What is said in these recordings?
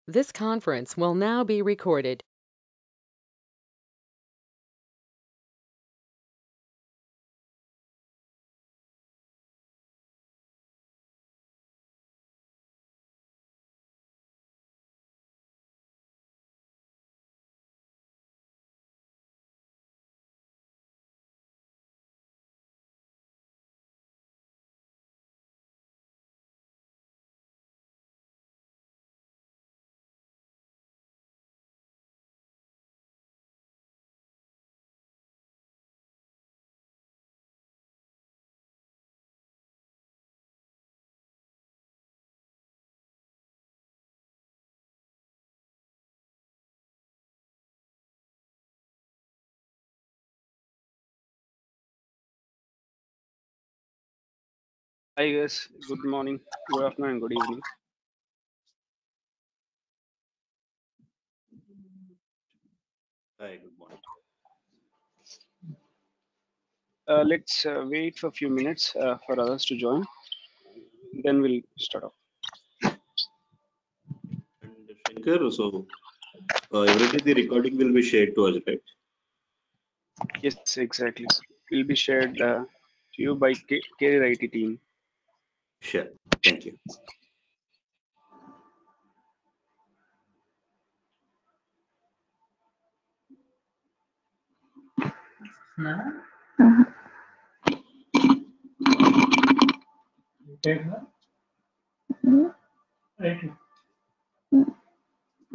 This conference will now be recorded. Hi guys, good morning, good afternoon, and good evening. Hi, good morning. Let's wait for a few minutes for others to join, then we'll start off. And Shankar, so every day the recording will be shared to us, right? Yes, exactly. Will be shared to you by Career IT team. Sure. Thank you.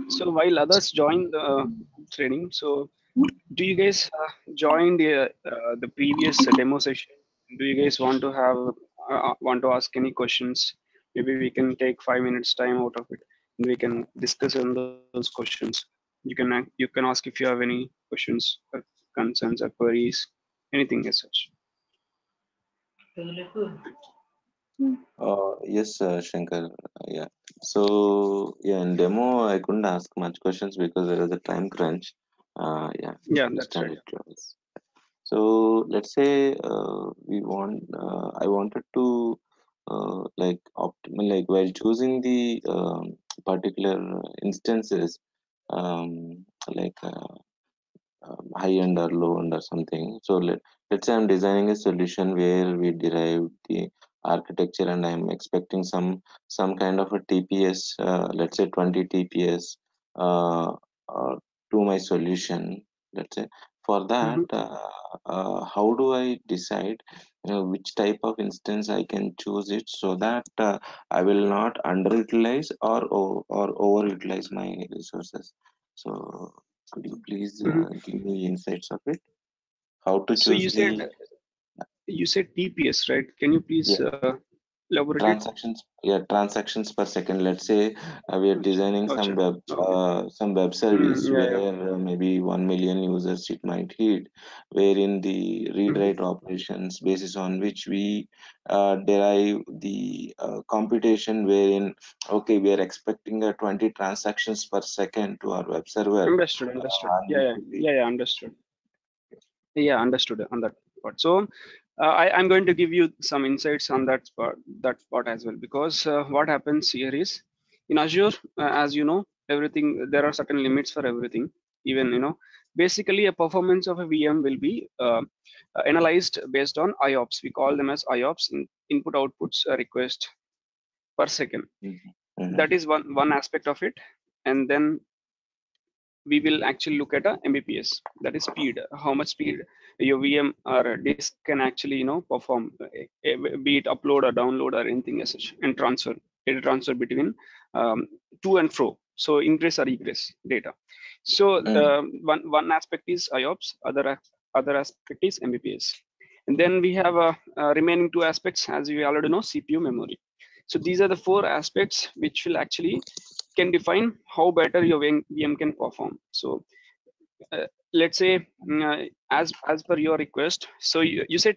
So while others join the training, so do you guys join the previous demo session? Do you guys want to have want to ask any questions? Maybe we can take 5 minutes time out of it, and we can discuss on those questions. You can ask if you have any questions, concerns, or queries, anything as such. Yes, Shankar. Yeah. So, yeah, in demo, I couldn't ask much questions because there was a time crunch. Yeah, Yeah, that's understand right. it. Travis. So, let's say I wanted to like while choosing the particular instances, like high end or low end or something. So let's say I'm designing a solution where we derive the architecture and I'm expecting some kind of a TPS, let's say 20 TPS to my solution. Let's say for that, Hmm. how do I decide which type of instance I can choose it so that I will not underutilize or overutilize my resources. So could you please Hmm. give me insights of it? How to So choose the you said TPS, right? Can you please yeah, elaborate it? transactions per second. Let's say we are designing Gotcha. Okay. some web service Yeah, yeah. where maybe 1 million users it might hit, wherein the read Hmm. write operations basis on which we derive the computation wherein okay we are expecting a 20 transactions per second to our web server Understood. Understood. and Yeah, it yeah, will be yeah, yeah. Understood. Yeah, understood on that part. So I'm going to give you some insights on that part as well, because what happens here is in Azure, as you know, everything there are certain limits for everything. Even basically a performance of a VM will be analyzed based on IOPS. We call them as IOPS, input outputs request per second. Mhm, That mhm, is one aspect of it, and then we will actually look at a Mbps, that is speed, how much speed your VM or disk can actually perform, be it upload or download or anything as such, and transfer data transfer between to and fro, so ingress or egress data. So mhm, one aspect is IOPS, other aspect is Mbps, and then we have remaining two aspects, as we already know, CPU, memory. So these are the four aspects which will actually can define how better your VM can perform. So let's say as per your request, so you said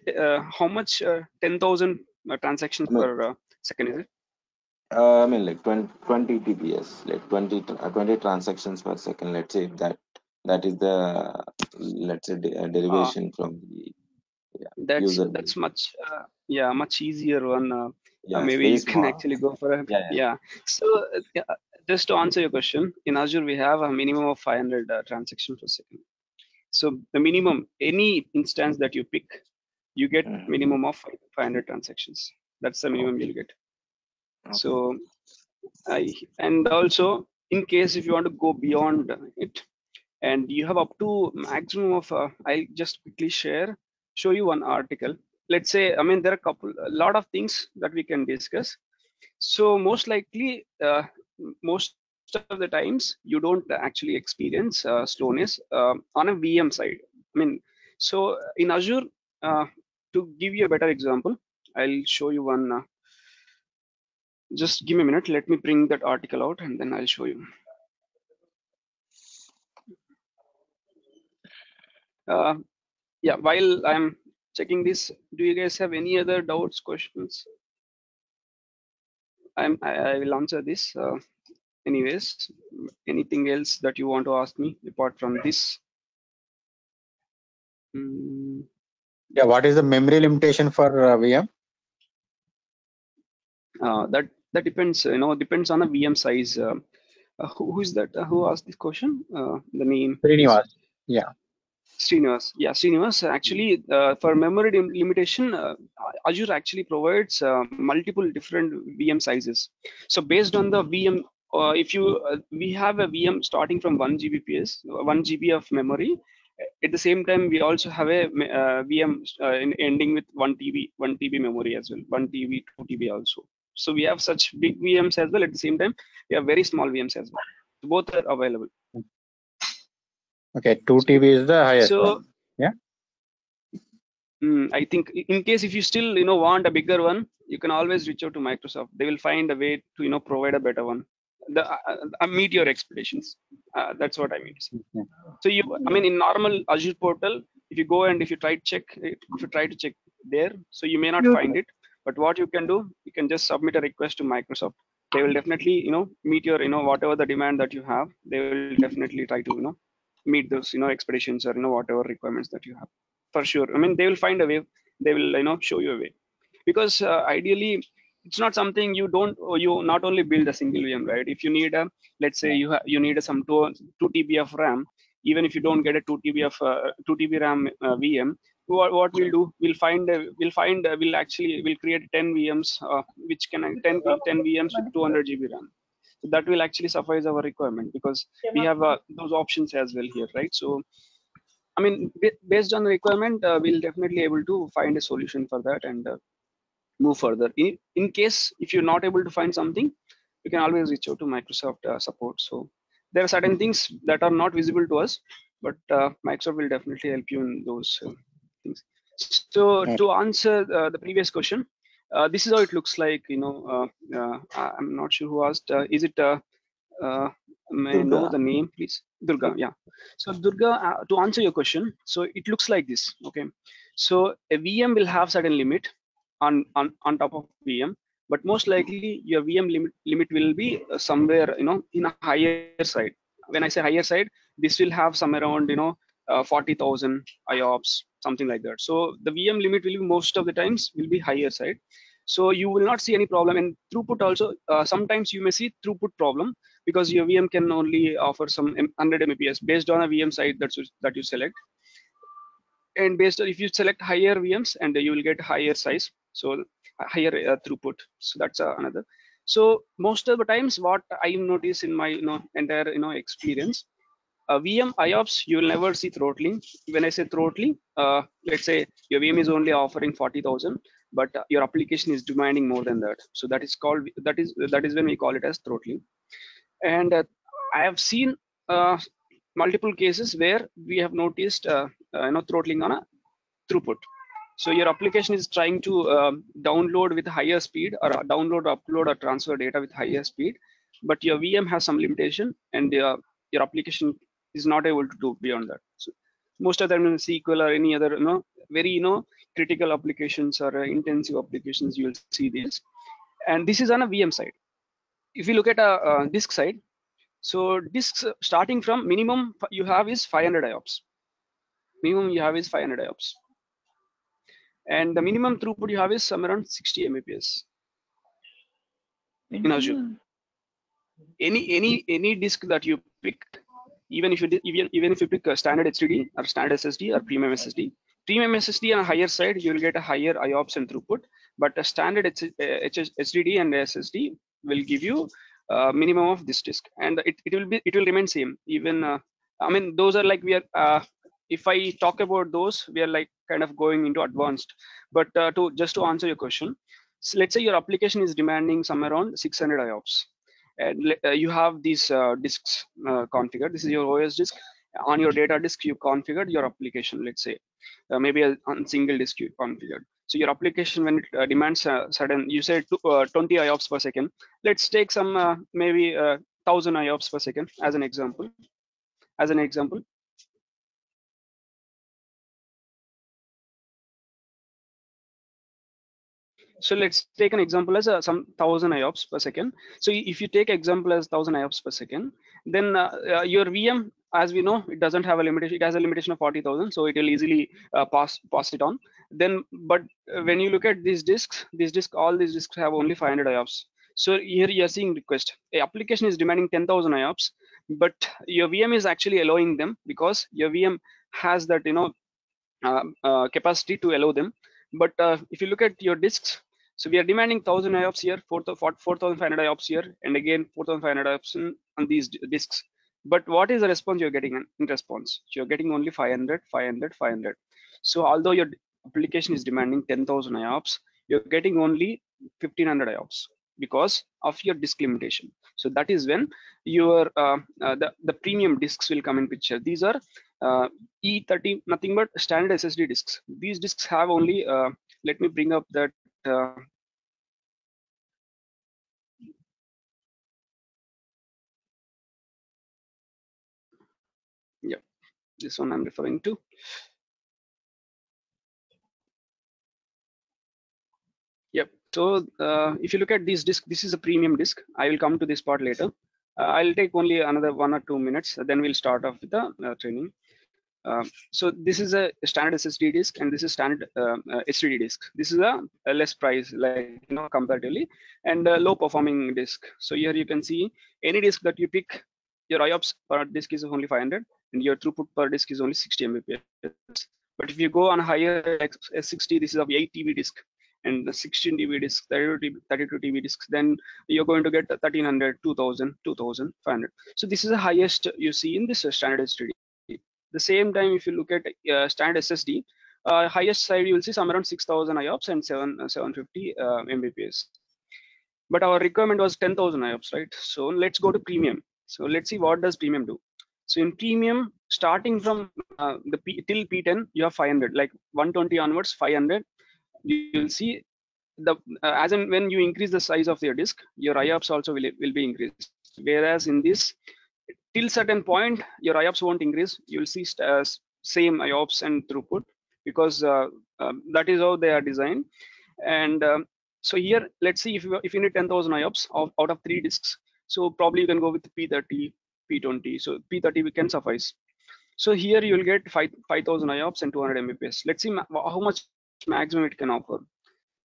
how much 10,000 transactions I mean, per second is it? like 20 TPS, like 20 transactions per second. Let's say if that is the let's say Uh, derivation from the yeah, that's user that's base. much much easier one. Yeah, it's Maybe very you can small. actually go for a Yeah, yeah. So just to answer your question, in Azure we have a minimum of 500 transactions per second. So the minimum, any instance that you pick, you get minimum of 500 transactions. That's the minimum you'll get. So and also in case if you want to go beyond it, and you have up to maximum of I'll just quickly show you one article. Let's say, I mean, there are a lot of things that we can discuss. So most likely, most of the times you don't actually experience slowness on a VM side. I mean, so in Azure, to give you a better example, I'll show you one. Just give me a minute. Let me bring that article out and then I'll show you. Yeah, while I'm checking this, do you guys have any other doubts, questions? I will answer this. Anyways, anything else that you want to ask me apart from this? Yeah, what is the memory limitation for VM? That depends. Depends on the VM size. Who is that? Who asked this question? The name. Srinivas. Yeah. Srinivas. Yeah, Srinivas. Actually, for memory limitation, Azure actually provides multiple different VM sizes. So based on the VM, if you we have a VM starting from 1 Gbps, 1 GB of memory. At the same time, we also have a VM ending with 1 TB memory as well, 1 TB, 2 TB also. So we have such big VMs as well. At the same time, we have very small VMs as well. Both are available. Okay, 2 TB is the highest so, one. Yeah. I think in case if you still want a bigger one, you can always reach out to Microsoft. They will find a way to provide a better one. Meet your expectations. That's what I mean. Yeah. So I mean, in normal Azure portal, if you go and if you try to check there, so you may not find it. But what you can do, you can just submit a request to Microsoft. They will definitely meet your whatever the demand that you have. They will definitely try to meet those expectations or whatever requirements that you have. For sure. I mean, they will find a way. They will show you a way, because ideally it's not something you not only build a single VM, right? If you need let's say you need some 2 TB of RAM, even if you don't get a 2 TB of 2 TB RAM VM, what we'll do, we'll create 10 VMs which can 10 VMs with 200 GB RAM. So that will actually suffice our requirement, because we have those options as well here, right? So I mean, based on the requirement, we'll definitely able to find a solution for that and move further. In case if you're not able to find something, you can always reach out to Microsoft support. So there are certain things that are not visible to us, but Microsoft will definitely help you in those things. So to answer the previous question, this is how it looks like. I'm not sure who asked. Is it? May I know the name, please? Durga. Yeah. So Durga, to answer your question, so it looks like this. Okay. So a VM will have certain limit on top of VM, but most likely your VM limit will be somewhere in a higher side. When I say higher side, this will have some around 40,000 IOPS, something like that. So the VM limit will be most of the times will be higher side. So you will not see any problem. And throughput also, sometimes you may see throughput problem, because your VM can only offer some 100 Mbps based on a VM side that you select. And based on if you select higher VMs, and you will get higher size, so higher throughput. So that's another. So most of the times, what I notice in my entire experience, VM IOPS, you will never see throttling. When I say throttling, let's say your VM is only offering 40,000, but your application is demanding more than that. So that is when we call it as throttling. And I have seen multiple cases where we have noticed throttling on a throughput. So your application is trying to download with higher speed, or download, upload, or transfer data with higher speed, but your VM has some limitation, and your application is not able to do beyond that. So most of them in SQL or any other very critical applications or intensive applications, you will see this. And this is on a VM side. If you look at a disk side, so disks starting from minimum you have is 500 IOPS. Minimum you have is 500 IOPS. And the minimum throughput you have is somewhere around 60 Mbps in Azure. any disk that you pick, even if you pick a standard HDD or standard SSD or premium SSD on a higher side, you will get a higher IOPS and throughput, but a standard HDD and SSD will give you minimum of this disk, and it will remain same. Even I mean, those are like, we are if I talk about those, we are like kind of going into advanced. But to answer your question, so let's say your application is demanding somewhere around 600 IOPS, and you have these disks configured. This is your OS disk. On your data disk, you configured your application. Let's say maybe on single disk you configured. So your application, when it demands certain, you said 20 IOPS per second. Let's take some maybe 1000 IOPS per second as an example. So let's take an example as some 1000 IOPS per second. So if you take example as 1000 IOPS per second, then your VM, as we know, it doesn't have a limitation. It has a limitation of 40,000, so it will easily pass it on. Then, but when you look at these disks, all these disks have only 500 IOPS. So here you are seeing request. A application is demanding 10,000 IOPS, but your VM is actually allowing them, because your VM has that capacity to allow them. But if you look at your disks, so we are demanding 1000 IOPS here, 4500 IOPS here, and again 4500 IOPS on these disks. But what is the response you're getting in response? You're getting only 500, 500, 500. So although your application is demanding 10,000 IOPS, you're getting only 1500 IOPS because of your disk limitation. So that is when your the premium disks will come in picture. These are E30, nothing but standard SSD disks. These disks have only let me bring up that yeah, this one I'm referring to. Yep. So if you look at this disk, this is a premium disk. I will come to this part later. I'll take only another 1 or 2 minutes, then we'll start off with the training. So this is a standard SSD disk, and this is standard HDD disk. This is a less price, like comparatively, and a low performing disk. So here you can see any disk that you pick, your IOPS per disk is only 500, and your throughput per disk is only 60 Mbps. But if you go on higher, like S60, this is of 8 TB disk, and the 16 TB disk, 32 TB disks, then you're going to get 1300, 2000, 2500. So this is the highest you see in this standard HDD. The same time, if you look at standard SSD, highest side you will see some around 6000 IOPS and 750 Mbps. But our requirement was 10,000 IOPS, right? So let's go to premium. So let's see what does premium do. So in premium, starting from till P10, you have 500, like 120 onwards, 500. You'll see the as in when you increase the size of your disk, your IOPS also will be increased. Whereas in this, till certain point, your IOPS won't increase. You'll see same IOPS and throughput, because that is how they are designed. And so here, let's see if you need 10,000 IOPS out of 3 disks. So probably you can go with P30, P20. So P30 we can suffice. So here you will get 5,000 IOPS and 200 Mbps. Let's see how much maximum it can offer.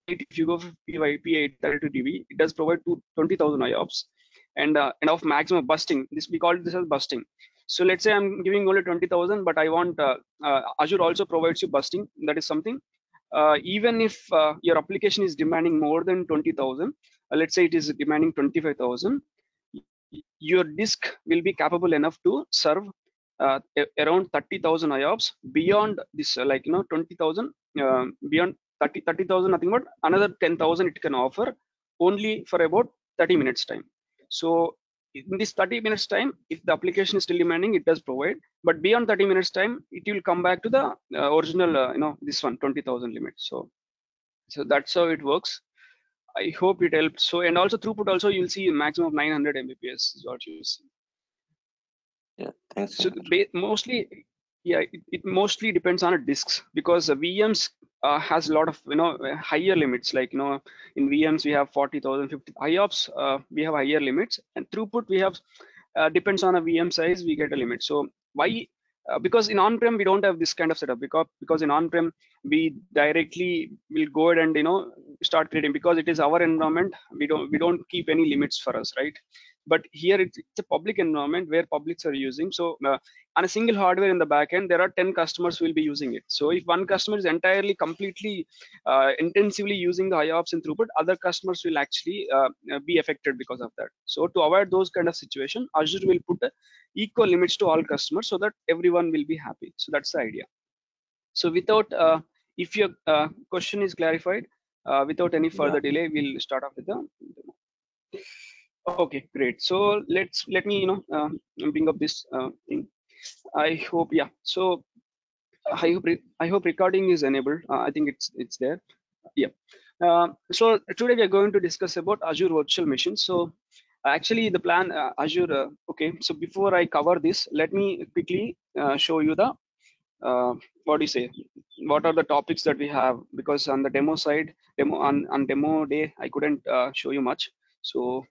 If you go for P8 32 dB, it does provide 20,000 IOPS, and of maximum busting. This we call this as busting. So let's say I'm giving only 20,000, but I want Azure also provides you busting. That is something. Even if your application is demanding more than 20,000, let's say it is demanding 25,000, your disk will be capable enough to serve around 30,000 IOPS beyond this, 20,000 beyond 30,000, nothing but another 10,000 it can offer only for about 30 minutes time. So in this 30 minutes time, if the application is still demanding, it does provide, but beyond 30 minutes time, it will come back to the original, this one 20,000 limit. So that's how it works. I hope it helps. So, and also throughput also, you'll see a maximum of 900 Mbps is what you see. Yeah, thanks. So mostly, yeah, it mostly depends on the disks, because VMs has a lot of higher limits. Like in VMs we have 40,000, 50 IOPS. We have higher limits, and throughput we have depends on a VM size. We get a limit. So why? Because in on-prem we don't have this kind of setup, because in on-prem we directly will go ahead and start creating, because it is our environment. We don't keep any limits for us, right? but here it's a public environment where publics are using. So on a single hardware in the backend, there are 10 customers who will be using it. So if one customer is entirely, completely, intensively using the IOPS and throughput, other customers will actually be affected because of that. So to avoid those kind of situation, Azure will put equal limits to all customers so that everyone will be happy. So that's the idea. So without, if your question is clarified, without any further delay, we'll start off with the demo. Okay, great. So let me bring up this thing. I hope, yeah. So I hope recording is enabled. I think it's there. Yeah. So today we are going to discuss about Azure Virtual Machine. So actually the plan, Azure. Okay. So before I cover this, let me quickly show you the what do you say? What are the topics that we have? Because on the demo side, on demo day, I couldn't show you much. So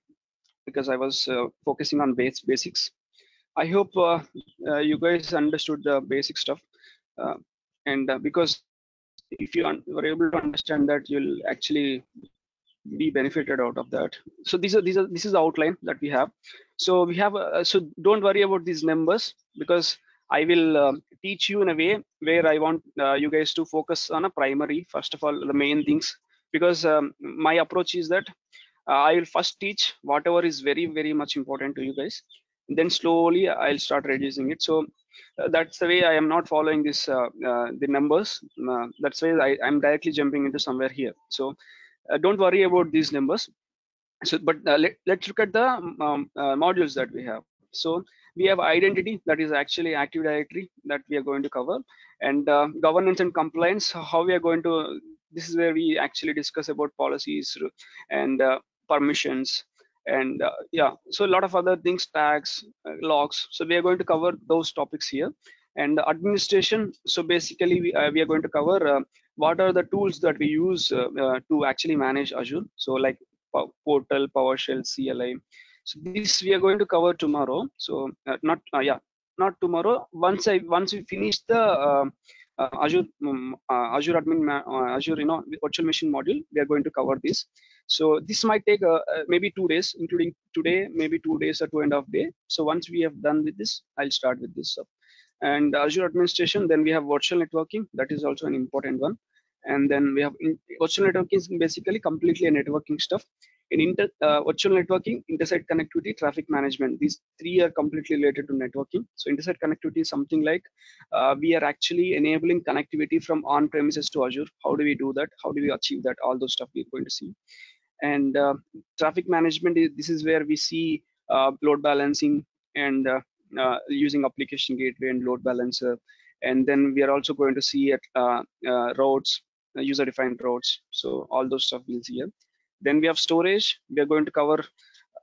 because I was focusing on basics. I hope you guys understood the basic stuff, and because if you were able to understand that, you'll actually be benefited out of that. So this is the outline that we have. So we have so don't worry about these numbers, because I will teach you in a way where I want you guys to focus on a primary, first of all, the main things, because my approach is that I will first teach whatever is very much important to you guys, then slowly I'll start reducing it. So that's the way I am not following this the numbers. That's why I'm directly jumping into somewhere here. So don't worry about these numbers. So but let's look at the modules that we have. So we have identity, that is actually Active Directory, that we are going to cover, and governance and compliance, how we are going to, this is where we actually discuss about policies and permissions, and yeah, so a lot of other things, tags, logs. So we are going to cover those topics here. And administration, so basically we are going to cover what are the tools that we use to actually manage Azure. So like Portal, PowerShell, CLI. So this we are going to cover tomorrow. So not tomorrow. Once we finish the Azure Azure Azure virtual machine module, we are going to cover this. So this might take maybe 2 days, including today, maybe 2 days or 2.5 days. So once we have done with this, I'll start with this. And Azure administration, then we have virtual networking, that is also an important one. And then we have virtual networking is basically completely a networking stuff. In virtual networking, intersite connectivity, traffic management, these three are completely related to networking. So intersite connectivity is something like we are actually enabling connectivity from on-premises to Azure. How do we do that? How do we achieve that? All those stuff we're going to see. And traffic management, this is where we see load balancing and using application gateway and load balancer. And then we are also going to see at routes, user-defined routes. So all those stuff we'll see here. Then we have storage. We are going to cover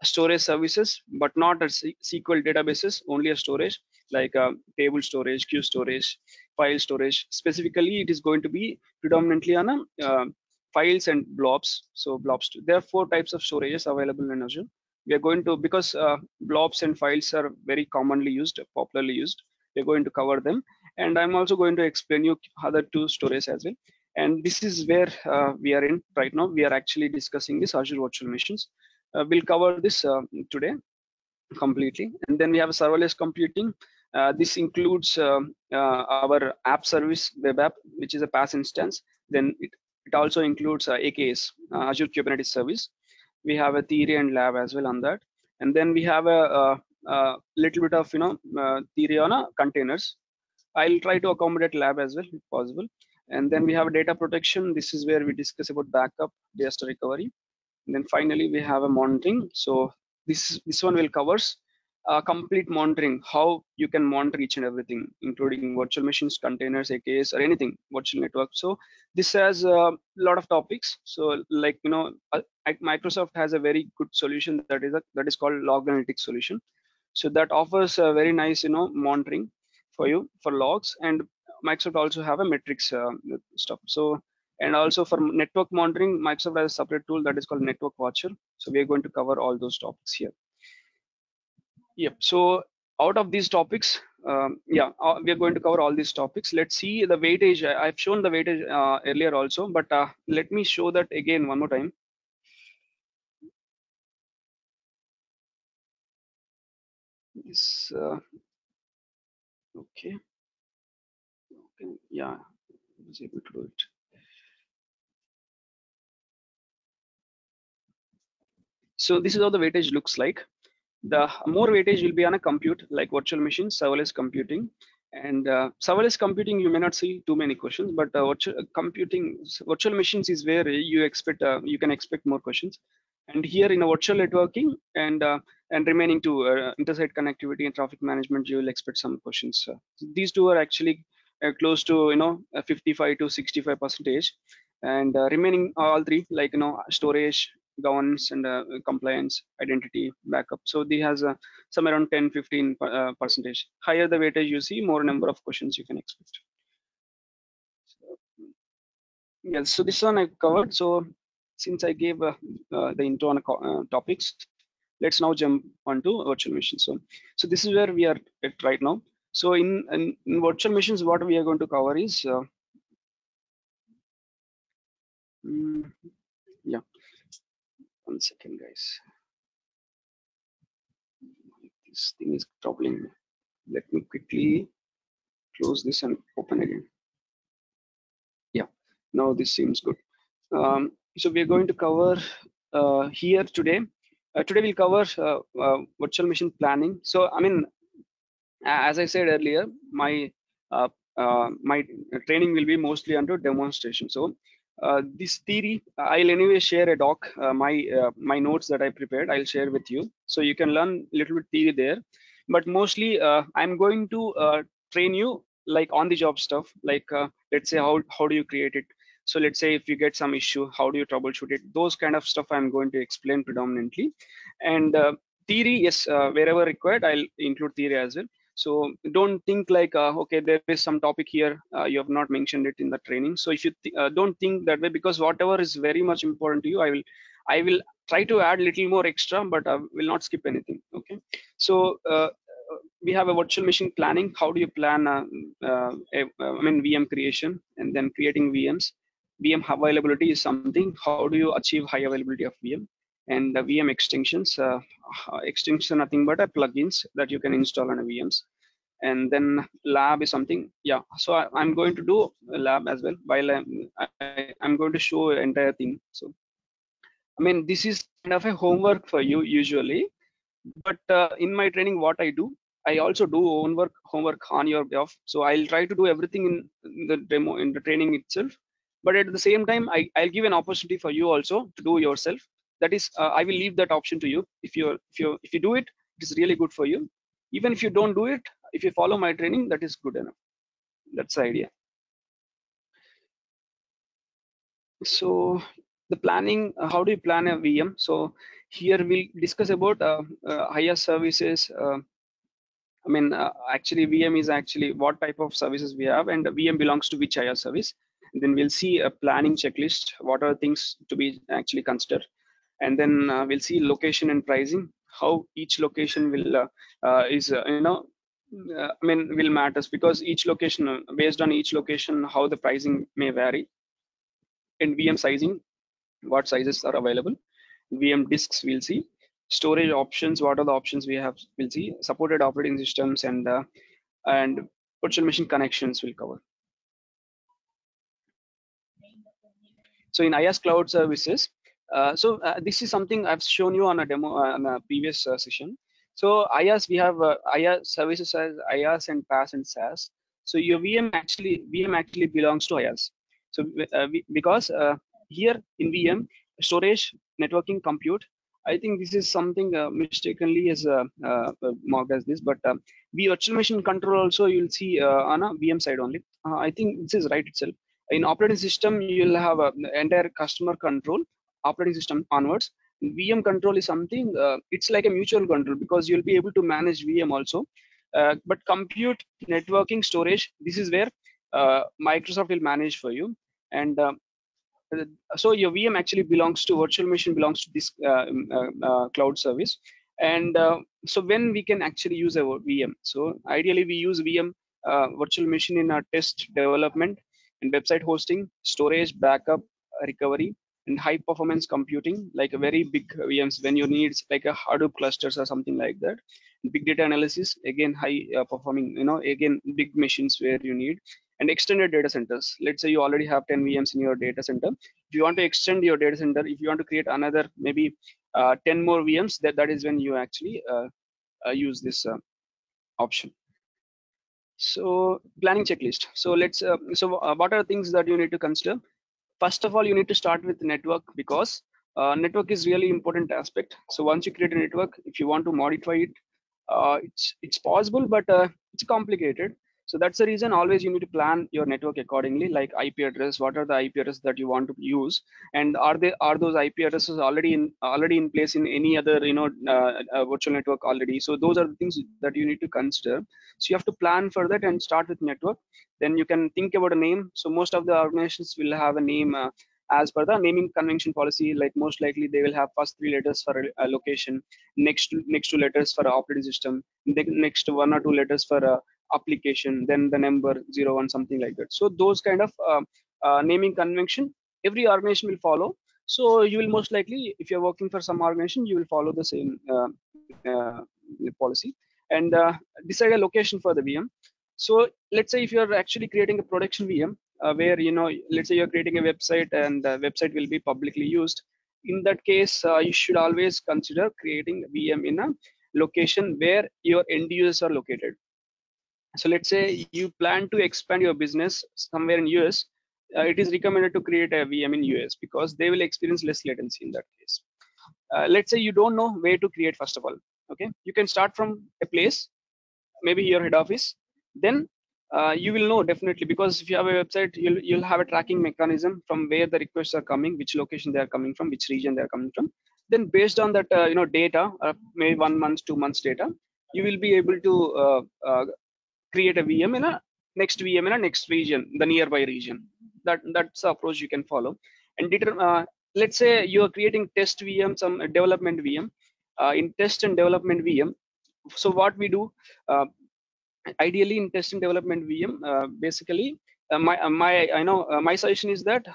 storage services, but not as SQL databases, only a storage like table storage, queue storage, file storage. Specifically, it is going to be predominantly on a files and blobs. So blobs, there are 4 types of storages available in Azure. We are going to, because blobs and files are very commonly used, popularly used, we're going to cover them. And I'm also going to explain you other 2 storages as well. And this is where we are in right now. We are actually discussing this Azure virtual machines. We'll cover this today completely. And then we have a serverless computing. This includes our app service web app, which is a PaaS instance. Then it also includes AKS, Azure Kubernetes Service. We have a theory and lab as well on that. And then we have a little bit of theory on containers. I'll try to accommodate lab as well if possible. And then we have data protection. This is where we discuss about backup, disaster recovery. And then finally we have a monitoring. So this one will covers complete monitoring, how you can monitor each and everything, including virtual machines, containers, AKS, or anything virtual network. So this has a lot of topics. So like Microsoft has a very good solution that is called Log Analytics solution. So that offers a very nice monitoring for you for logs. And Microsoft also have a metrics stuff. So, and also for network monitoring, Microsoft has a separate tool that is called Network Watcher. So we are going to cover all those topics here. Yep. So out of these topics, we are going to cover all these topics. Let's see the weightage. I've shown the weightage earlier also, but let me show that again one more time. is okay. Yeah, I was able to do it. So this is how the weightage looks like. The more weightage will be on a compute like virtual machines, serverless computing. And serverless computing, you may not see too many questions, but virtual machines is where you can expect more questions. And here in a virtual networking and remaining to intersite connectivity and traffic management, you will expect some questions. These two are actually close to 55 to 65%, and remaining all three like storage, governance, and compliance, identity, backup. So they has some around 10-15 percentage. Higher the weightage you see, more number of questions you can expect. Yes, so this one I covered. So since I gave the intro on topics, let's now jump onto virtual machines. So this is where we are at right now. So in virtual machines, what we are going to cover is yeah, 1 second, guys. This thing is troubling me. Let me quickly close this and open again. Yeah, now this seems good. So we are going to cover here today. Today we'll cover virtual machine planning. So I mean, as I said earlier, my training will be mostly under demonstration. So this theory, I'll anyway share a doc, my notes that I prepared, I'll share with you. So you can learn a little bit theory there. But mostly I'm going to train you like on the job stuff, like let's say how do you create it. So let's say if you get some issue, how do you troubleshoot it? Those kind of stuff I'm going to explain predominantly. And theory, yes, wherever required, I'll include theory as well. So don't think like okay, there is some topic here you have not mentioned it in the training. So if you don't think that way, because whatever is very much important to you, I will try to add little more extra, but I will not skip anything. Okay, so we have a virtual machine planning. How do you plan VM creation and then creating VMs? VM availability is something. How do you achieve high availability of VM? And the VM extensions, extensions are nothing but plugins that you can install on a VMs. And then lab is something. Yeah, so I'm going to do a lab as well, while I'm going to show entire thing. So I mean, this is kind of a homework for you usually, but in my training, what I do, I also do homework on your behalf. So I'll try to do everything in the demo, in the training itself. But at the same time, I'll give an opportunity for you also to do yourself. That is, I will leave that option to you. If you do it, it is really good for you. Even if you don't do it, if you follow my training, that is good enough. That's the idea. So the planning, how do you plan a VM? So here we'll discuss about IaaS services. I mean, actually VM is actually what type of services we have, and VM belongs to which IaaS service. And then we'll see a planning checklist, what are things to be actually considered. And then we'll see location and pricing, how each location will will matters, because each location, based on each location, how the pricing may vary. And VM sizing, what sizes are available. VM disks, we'll see. Storage options, what are the options we have, we'll see. Supported operating systems and virtual machine connections we'll cover. So in IaaS cloud services, this is something I've shown you on a demo on a previous session. So IaaS, we have IaaS services as IaaS and PaaS and SaaS. So your VM actually belongs to IaaS. So because here in VM, storage, networking, compute, I think this is something mistakenly is marked as this, but virtual machine control also you'll see on a VM side only. I think this is right itself. In operating system, you'll have entire customer control, operating system onwards. VM control is something, it's like a mutual control, because you'll be able to manage VM also. But compute, networking, storage, this is where Microsoft will manage for you. And so your VM actually belongs to, virtual machine belongs to this cloud service. And so when we can actually use a VM, so ideally we use VM virtual machine in our test development and website hosting, storage, backup, recovery, and high performance computing, like a very big VMs when you need like a Hadoop clusters or something like that. Big data analysis, again high performing, again big machines where you need. And extended data centers. Let's say you already have 10 VMs in your data center. If you want to extend your data center, if you want to create another maybe 10 more VMs, that is when you actually use this option. So planning checklist. So what are the things that you need to consider? First of all, you need to start with network, because network is really important aspect. So once you create a network, if you want to modify it, it's possible, but it's complicated. So that's the reason always you need to plan your network accordingly, like IP address. What are the IP addresses that you want to use, and are those IP addresses already in place in any other virtual network already? So those are the things that you need to consider. So you have to plan for that and start with network. Then you can think about a name. So most of the organizations will have a name as per the naming convention policy. Like most likely they will have first 3 letters for a location, next 2 letters for operating system, next 1 or 2 letters for application, then the number 01, something like that. So those kind of naming convention every organization will follow. So you will most likely, if you're working for some organization, you will follow the same policy, and decide a location for the VM. So let's say if you're actually creating a production VM, where let's say you're creating a website, and the website will be publicly used. In that case, you should always consider creating a VM in a location where your end users are located. So let's say you plan to expand your business somewhere in US, it is recommended to create a VM in US, because they will experience less latency in that case. Let's say you don't know where to create. First of all, okay, you can start from a place, maybe your head office. Then you will know definitely, because if you have a website, you'll have a tracking mechanism from where the requests are coming, which location they are coming from, which region they are coming from. Then based on that data, maybe 1 month, 2 months data, you will be able to create a VM in a next VM in a next region, the nearby region. That's the approach you can follow. And let's say you are creating test VM, some development VM. In test and development VM, so what we do, ideally in test and development VM, basically my suggestion is that,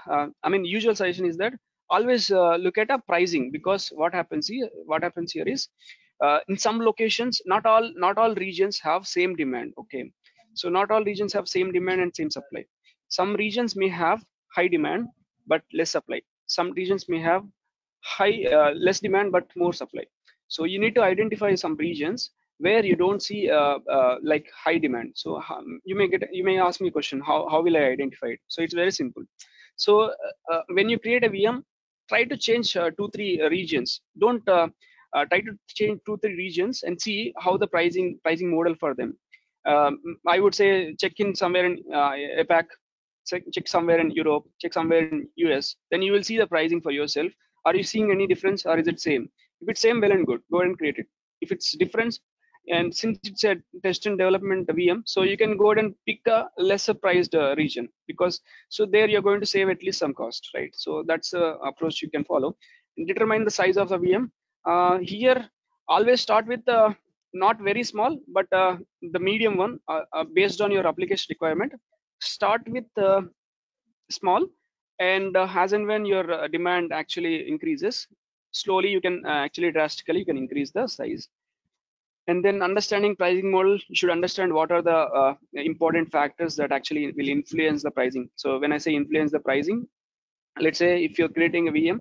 usual suggestion is that always look at a pricing, because what happens here is, in some locations, not all regions have same demand. Okay, so not all regions have same demand and same supply. Some regions may have high demand but less supply. Some regions may have less demand but more supply. So you need to identify some regions where you don't see like high demand. So you may ask me a question, how will I identify it? So it's very simple. So when you create a VM, try to change 2-3 regions. Don't try to change 2-3 regions and see how the pricing model for them. I would say check in somewhere in APAC, check somewhere in Europe, check somewhere in US. Then you will see the pricing for yourself. Are you seeing any difference, or is it same? If it's same, well and good, go ahead and create it. If it's difference, and since it's a test and development VM, so you can go ahead and pick a lesser priced region, because so there you're going to save at least some cost, right? So that's the approach you can follow. And determine the size of the VM. Here, always start with not very small, but the medium one, based on your application requirement. Start with small, and as and when your demand actually increases, slowly you can actually drastically you can increase the size. And then understanding pricing model, you should understand what are the important factors that actually will influence the pricing. So when I say influence the pricing, let's say if you're creating a VM,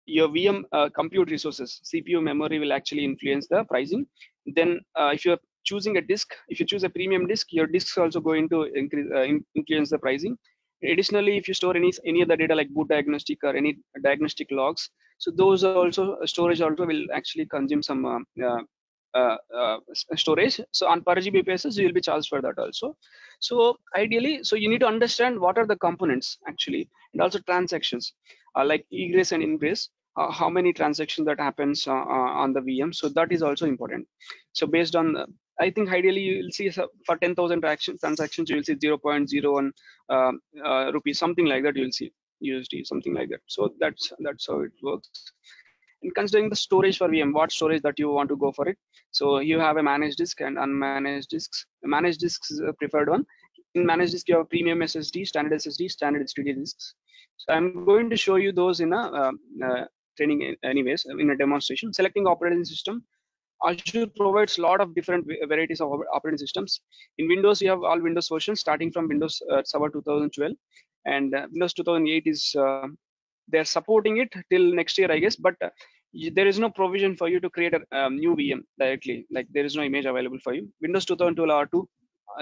your VM compute resources, CPU, memory will actually influence the pricing. Then if you're choosing a disk, if you choose a premium disk, your disk is also going to influence the pricing. Additionally, if you store any other data like boot diagnostic or any diagnostic logs, so those are also storage also will actually consume some storage. So on per GB basis, you will be charged for that also. So ideally, so you need to understand what are the components actually, and also transactions like egress and ingress. How many transactions that happens on the VM. So that is also important. So based on, I think ideally you will see for 10,000 transactions, you will see 0.01 rupees, something like that. You will see USD, something like that. So that's how it works. And considering the storage for VM, what storage that you want to go for it. So you have a managed disk and unmanaged disks. Managed disks is a preferred one. In managed disk, you have premium SSD, standard SSD, standard HDD disks. So I'm going to show you those in a training anyways, in a demonstration. Selecting operating system. Azure provides a lot of different varieties of operating systems. In Windows, you have all Windows versions starting from Windows Server 2012, and Windows 2008 is they're supporting it till next year, I guess. But there is no provision for you to create a new VM directly. Like there is no image available for you. Windows 2012 R2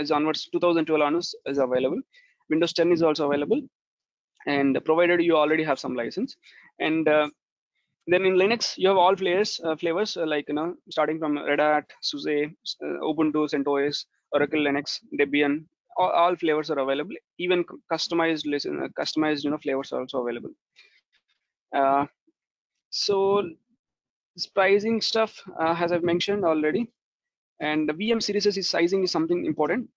is onwards. 2012 onwards is available. Windows 10 is also available, and provided you already have some license. And then in Linux, you have all flavors like starting from Red Hat, SUSE, Ubuntu, CentOS, Oracle Linux, Debian. All flavors are available. Even customized flavors are also available. So this pricing stuff, as I've mentioned already, and the VM series is sizing is something important.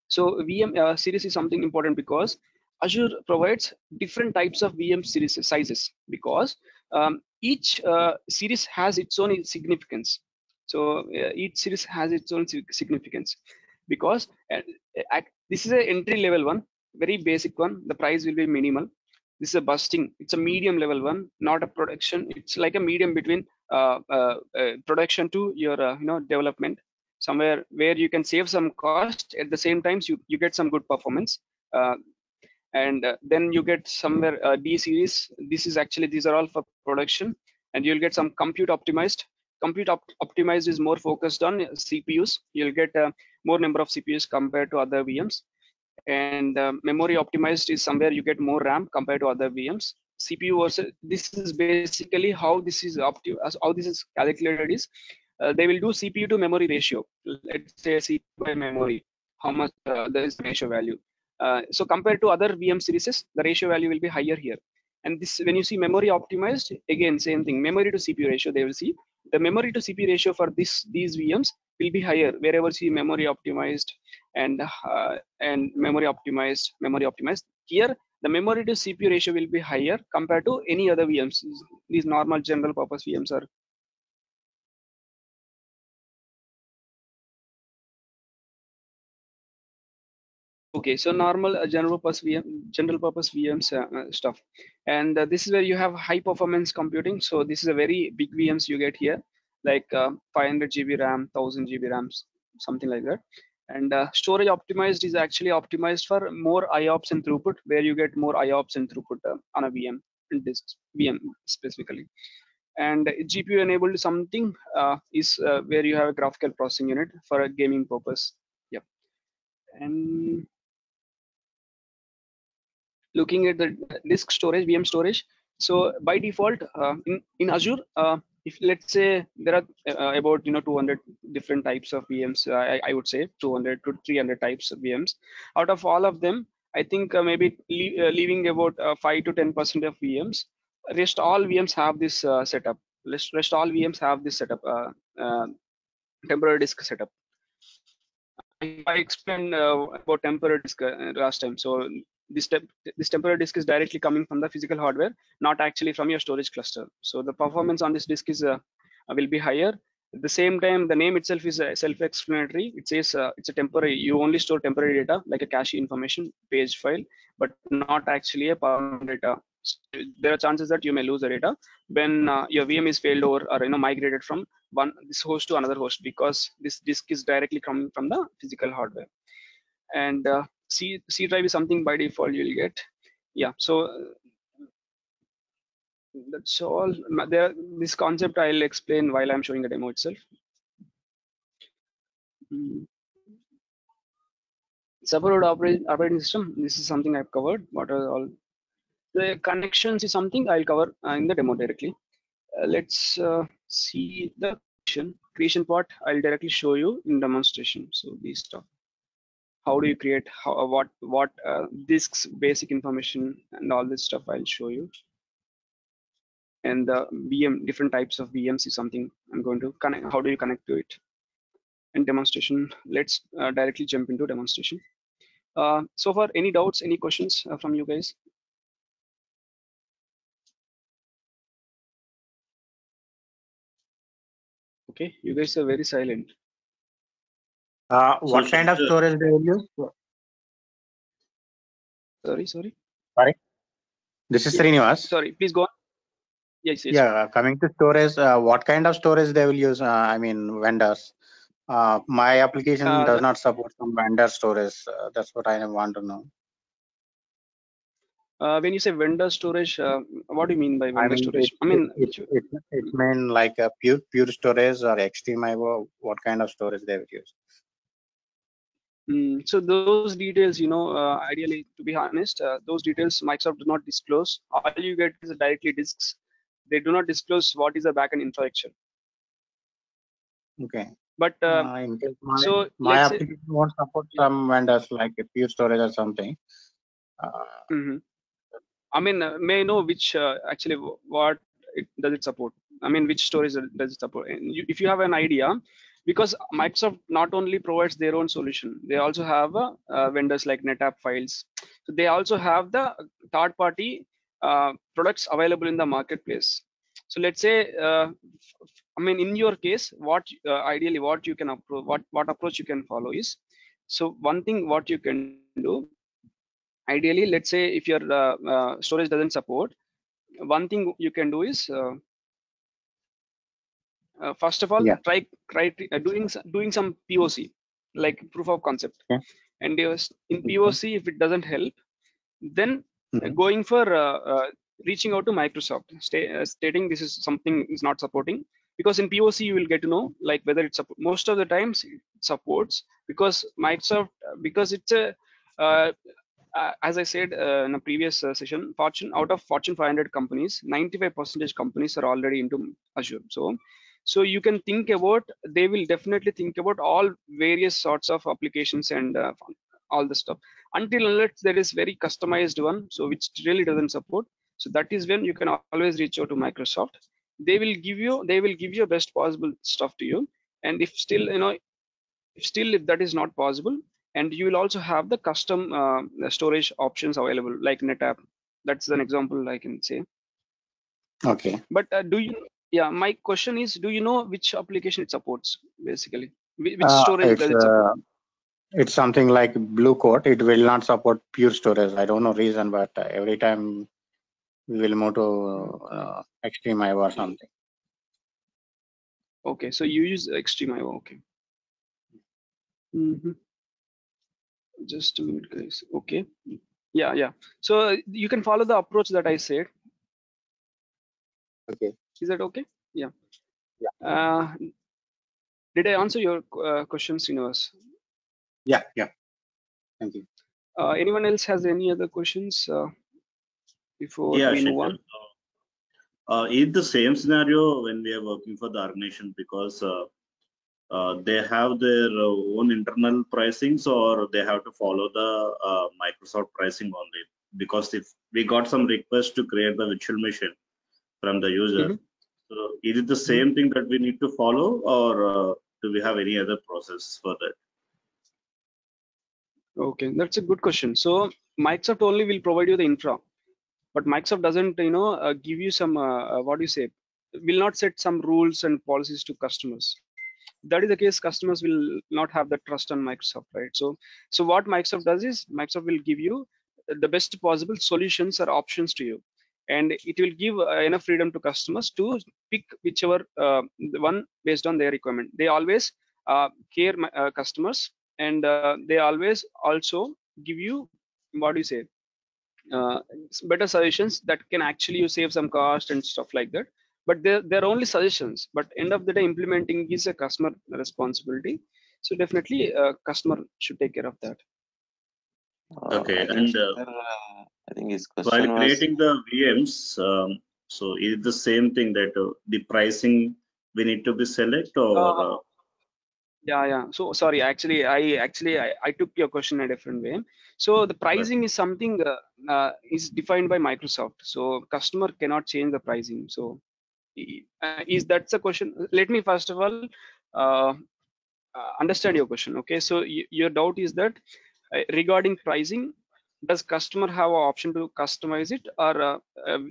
So VM series is something important because Azure provides different types of VM series sizes, because each series has its own significance. So each series has its own significance, because this is an entry level one, very basic one. The price will be minimal. This is a busting. It's a medium level one, not a production. It's like a medium between production to your development, somewhere where you can save some cost, at the same time you get some good performance. And then you get somewhere D series. These are all for production, and you'll get some compute optimized. Optimized is more focused on CPUs. You'll get more number of CPUs compared to other VMs. And memory optimized is somewhere you get more RAM compared to other VMs. CPU versus, this is basically how this is calculated is they will do CPU to memory ratio. Let's say CPU by memory, how much there is the ratio value. So compared to other VM series, the ratio value will be higher here. And this, when you see memory optimized, again same thing, memory to CPU ratio, they will see the memory to CPU ratio for these VMs will be higher wherever see memory optimized and memory optimized. Here the memory to CPU ratio will be higher compared to any other VMs. These normal general purpose VMs are. Okay, so normal general purpose VMs stuff, and this is where you have high performance computing. So this is a very big VMs you get here, like 500 GB RAM, 1000 GB RAMs, something like that. And storage optimized is actually optimized for more IOPS and throughput, where you get more IOPS and throughput on a VM, and this VM specifically. And GPU enabled something is where you have a graphical processing unit for a gaming purpose. Yep. And looking at the disk storage, VM storage. So by default, in Azure, if let's say there are about 200 different types of VMs, I would say 200 to 300 types of VMs. Out of all of them, I think maybe leaving about 5 to 10% of VMs. Rest all VMs have this setup. Rest all VMs have this setup, temporary disk setup. I explained about temporary disk last time. So this temporary disk is directly coming from the physical hardware, not actually from your storage cluster. So the performance on this disk is will be higher. At the same time, the name itself is self-explanatory. It says it's a temporary. You only store temporary data like a cache information page file, but not actually a permanent data. So there are chances that you may lose the data when your VM is failed over or migrated from this host to another host, because this disk is directly coming from the physical hardware. And C drive is something by default you'll get. Yeah, so that's all. This concept I'll explain while I'm showing the demo itself. Separate operating system. This is something I've covered. What are all the connections is something I'll cover in the demo directly. Let's see the creation part. I'll directly show you in demonstration. So this stuff. How do you create what disks, basic information, and all this stuff I'll show you. And the VM, different types of VMs is something I'm going to connect. How do you connect to it? And demonstration. Let's directly jump into demonstration. So far, any doubts, any questions from you guys? Okay, you guys are very silent. What kind of storage do you use? Sorry. Sorry. This is Yeah. Srinivas. Sorry, please go on. Yes. Yeah, coming to storage, what kind of storage they will use? I mean, vendors. My application does not support some vendor storage. That's what I want to know. When you say vendor storage, what do you mean by vendor storage? It mean like a pure storage or XTML. What kind of storage they will use? So those details, ideally, to be honest, those details Microsoft does not disclose. All you get is directly disks. They do not disclose what is the backend infrastructure. Okay. But in case so my let's say, application won't support some vendors like a pure storage or something. I mean, may I know which actually what does it support? I mean, which storage does it support? And if you have an idea, because Microsoft not only provides their own solution, they also have vendors like NetApp Files. So they also have the third-party products available in the marketplace. So let's say, I mean, in your case, what ideally what you can approach, what approach you can follow is, so one thing what you can do. Ideally, let's say if your storage doesn't support, one thing you can do is first of all, try doing some POC, like proof of concept. Okay. And in POC, if it doesn't help, then going for reaching out to Microsoft, stating this is something is not supporting. Because in POC you will get to know like whether it's most of the times it supports, because Microsoft, because it's a as I said in a previous session, out of Fortune 500 companies, 95% companies are already into Azure. So you can think about, they will definitely think about all various sorts of applications and all the stuff, until unless there is very customized one, so which really doesn't support. So that is when you can always reach out to Microsoft. They will give you best possible stuff to you. And if still, if that is not possible, and you will also have the custom storage options available like NetApp. That's an example I can say. Okay. But my question is, do you know which application it supports basically? Which storage does it support? It's something like Blue Coat. It will not support pure storage. I don't know reason, but every time we will move to XtremIO or something. Okay, so you use XtremIO. Okay. Just a minute, guys. Okay. Yeah. So you can follow the approach that I said. Okay. Is that okay? Yeah. Yeah. Did I answer your question, Srinivas? Yeah. Thank you. Anyone else has any other questions before we move on? Is the same scenario when we are working for the organization, because they have their own internal pricings, or they have to follow the Microsoft pricing only? Because if we got some request to create the virtual machine from the user, so is it the same thing that we need to follow, or do we have any other process for that? Okay, that's a good question. So Microsoft only will provide you the infra, but Microsoft doesn't, give you some what do you say? Will not set some rules and policies to customers. That is the case, customers will not have the trust on Microsoft, right? So what Microsoft does is Microsoft will give you the best possible solutions or options to you, and it will give enough freedom to customers to pick whichever one based on their requirement. They always care customers, and they always also give you, what do you say, better suggestions that can actually you save some cost and stuff like that. But they're only suggestions, but end of the day implementing is a customer responsibility. So definitely customer should take care of that. Okay. I think his question while creating the VMs, so is it the same thing that the pricing we need to be select, or yeah. So sorry, actually I took your question a different way. So the pricing is something is defined by Microsoft, so customer cannot change the pricing. So is that's the question? Let me first of all understand your question. Okay, so your doubt is that regarding pricing, does customer have an option to customize it, or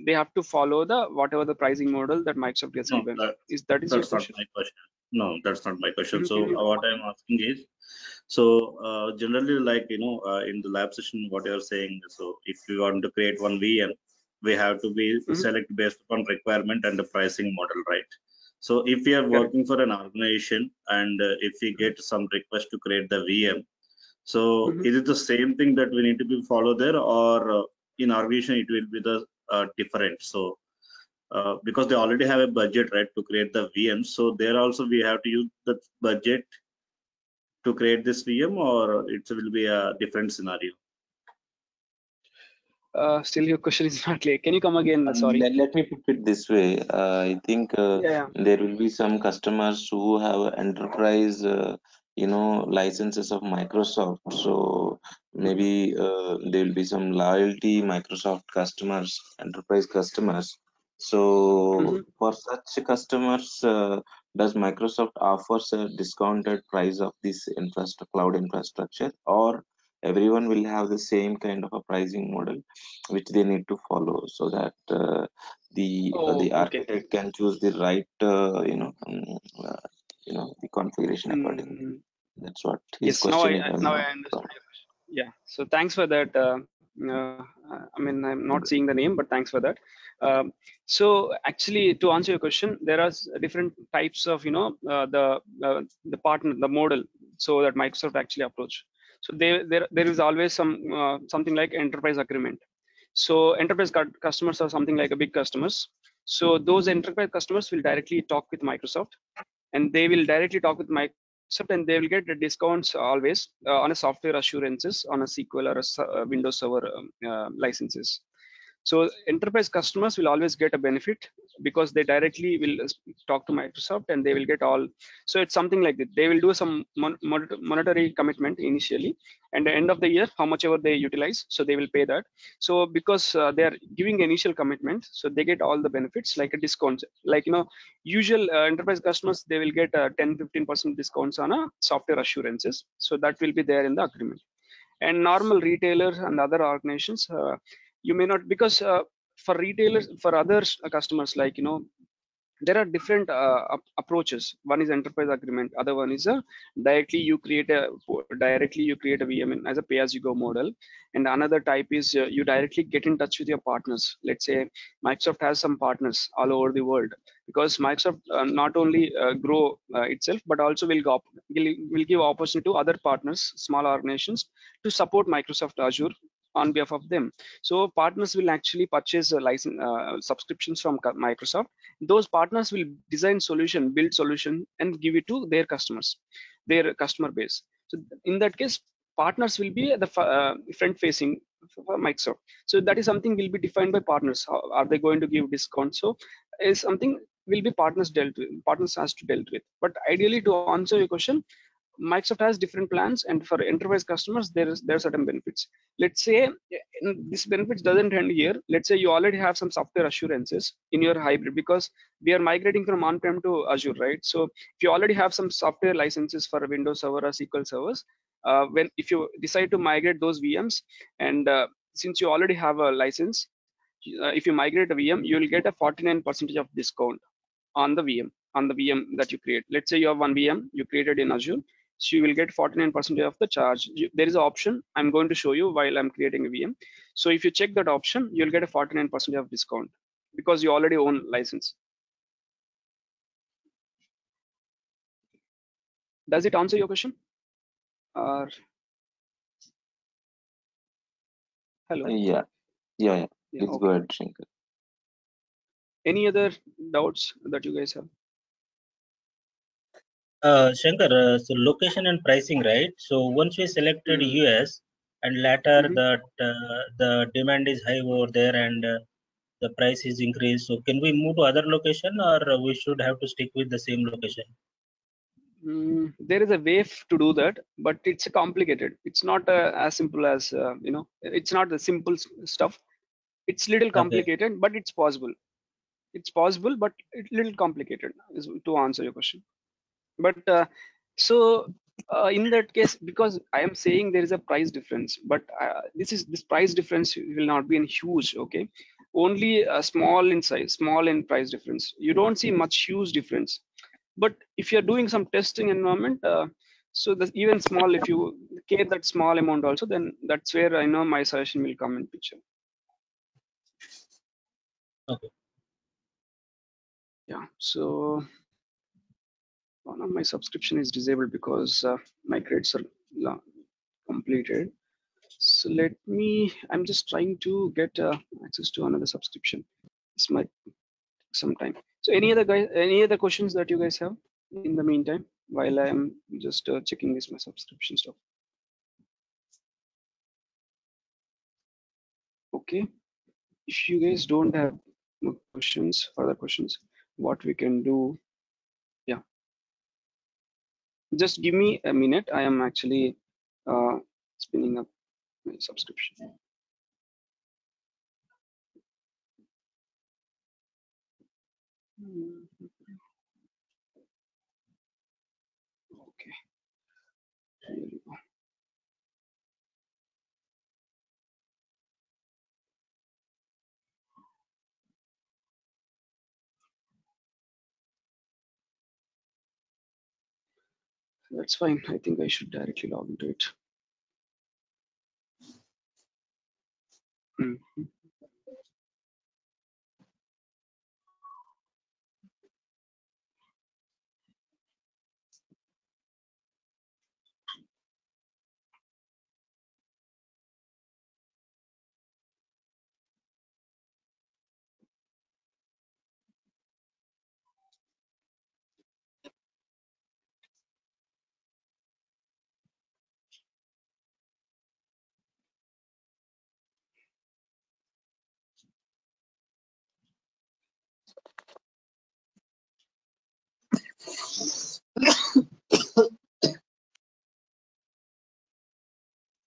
they have to follow the whatever the pricing model that Microsoft has given? Is that your question? Not my question. No, that's not my question. So what I'm asking is, so generally, like in the lab session, what you're saying, so if you want to create one VM, we have to be select based upon requirement and the pricing model, right? So if we are working for an organization and if we get some request to create the VM, so is it the same thing that we need to be follow there, or in organization it will be the different? So because they already have a budget, right, to create the VM, so there also we have to use the budget to create this VM, or it will be a different scenario? Still your question is not clear. Can you come again? Sorry. Let me put it this way. I think Yeah. there will be some customers who have enterprise, licenses of Microsoft. So maybe there will be some loyalty Microsoft customers, enterprise customers. So for such customers, does Microsoft offers a discounted price of this cloud infrastructure, or everyone will have the same kind of a pricing model which they need to follow, so that the architect can choose the right the configuration accordingly? That's what his question is. Now I understood your question. Yeah, so thanks for that. I mean, I'm not seeing the name, but thanks for that. So actually, to answer your question, there are different types of the partner, the model, so that Microsoft actually approach. So there is always something like enterprise agreement. So enterprise customers are something like a big customers. So those enterprise customers will directly talk with Microsoft, and they will directly talk with Microsoft, and they will get the discounts always on a software assurances on a SQL or a Windows Server licenses. So enterprise customers will always get a benefit because they directly will talk to Microsoft, and they will get all. So it's something like that. They will do some monetary commitment initially, and the end of the year, how much ever they utilize, so they will pay that. So because they are giving initial commitment, so they get all the benefits like a discount. Like usual enterprise customers, they will get 10-15% discounts on a software assurances. So that will be there in the agreement. And normal retailers and other organizations, you may not, because for retailers, for other customers, like there are different approaches. One is enterprise agreement, other one is directly you create a VM as a pay-as-you-go model, and another type is you directly get in touch with your partners. Let's say Microsoft has some partners all over the world, because Microsoft not only grow itself, but also will give opportunity to other partners, small organizations, to support Microsoft Azure on behalf of them. So partners will actually purchase license subscriptions from Microsoft. Those partners will design solution, build solution, and give it to their customers, their customer base. So in that case, partners will be the front facing for Microsoft. So that is something will be defined by partners. How are they going to give discounts? So is something will be partners has to dealt with. But ideally, to answer your question, Microsoft has different plans, and for enterprise customers, there are certain benefits. Let's say this benefits doesn't end here. Let's say you already have some software assurances in your hybrid, because we are migrating from on-prem to Azure, right? So if you already have some software licenses for Windows Server or SQL servers, if you decide to migrate those VMs, and since you already have a license, if you migrate a VM, you will get a 49% of discount on the VM that you create. Let's say you have one VM you created in Azure, so you will get 49% of the charge. There is an option I'm going to show you while I'm creating a VM. So if you check that option, you'll get a 49% of discount because you already own license. Does it answer your question? Or hello? Yeah. Please Okay. go ahead, Shankar. Any other doubts that you guys have? Shankar, so location and pricing, right? So once we selected US, and later that the demand is high over there and the price is increased, so can we move to other location, or we should have to stick with the same location? There is a way to do that, but it's complicated. It's not as simple as it's not the simple stuff. It's little complicated, but it's possible. It's possible, but it's little complicated, is to answer your question. But in that case, because I am saying there is a price difference, but this price difference will not be in huge. Okay, only a small in size, small in price difference. You don't see much huge difference. But if you're doing some testing environment, so that even small, if you care that small amount also, then that's where I know my suggestion will come in picture. Okay. Yeah, so one of my subscription is disabled because my credits are completed. So I'm just trying to get access to another subscription. This might take some time. So any other questions that you guys have in the meantime while I'm just checking my subscription stuff? Okay, if you guys don't have more further questions, what we can do, yeah, just give me a minute. I am actually spinning up my subscription. Okay, here we go. That's fine. I think I should directly log into it. Mhm.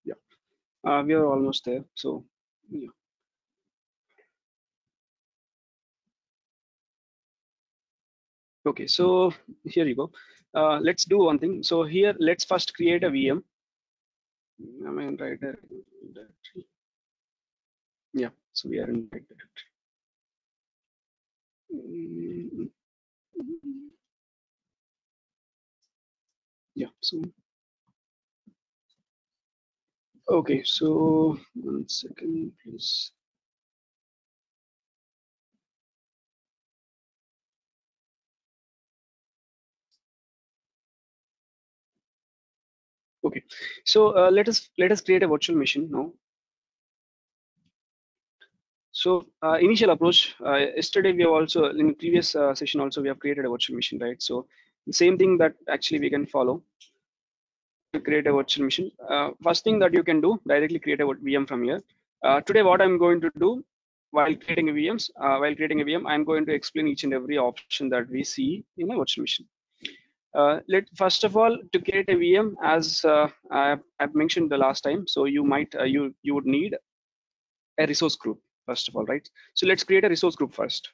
Yeah, we are almost there. So, yeah. Okay, so here you go. Let's do one thing. So here, let's first create a VM. Am I in right directory? Yeah, so we are in right directory. Yeah, so okay, so 1 second, please. Okay, so let us create a virtual machine now. So initial approach. Yesterday we have also in previous session also we have created a virtual machine, right? So the same thing that actually we can follow to create a virtual machine. First thing that you can do, directly create a VM from here. Today, what I'm going to do while creating a VM, I'm going to explain each and every option that we see in a virtual machine. Let first of all, to create a VM, as I've mentioned the last time, so you might you would need a resource group first of all, right? So let's create a resource group first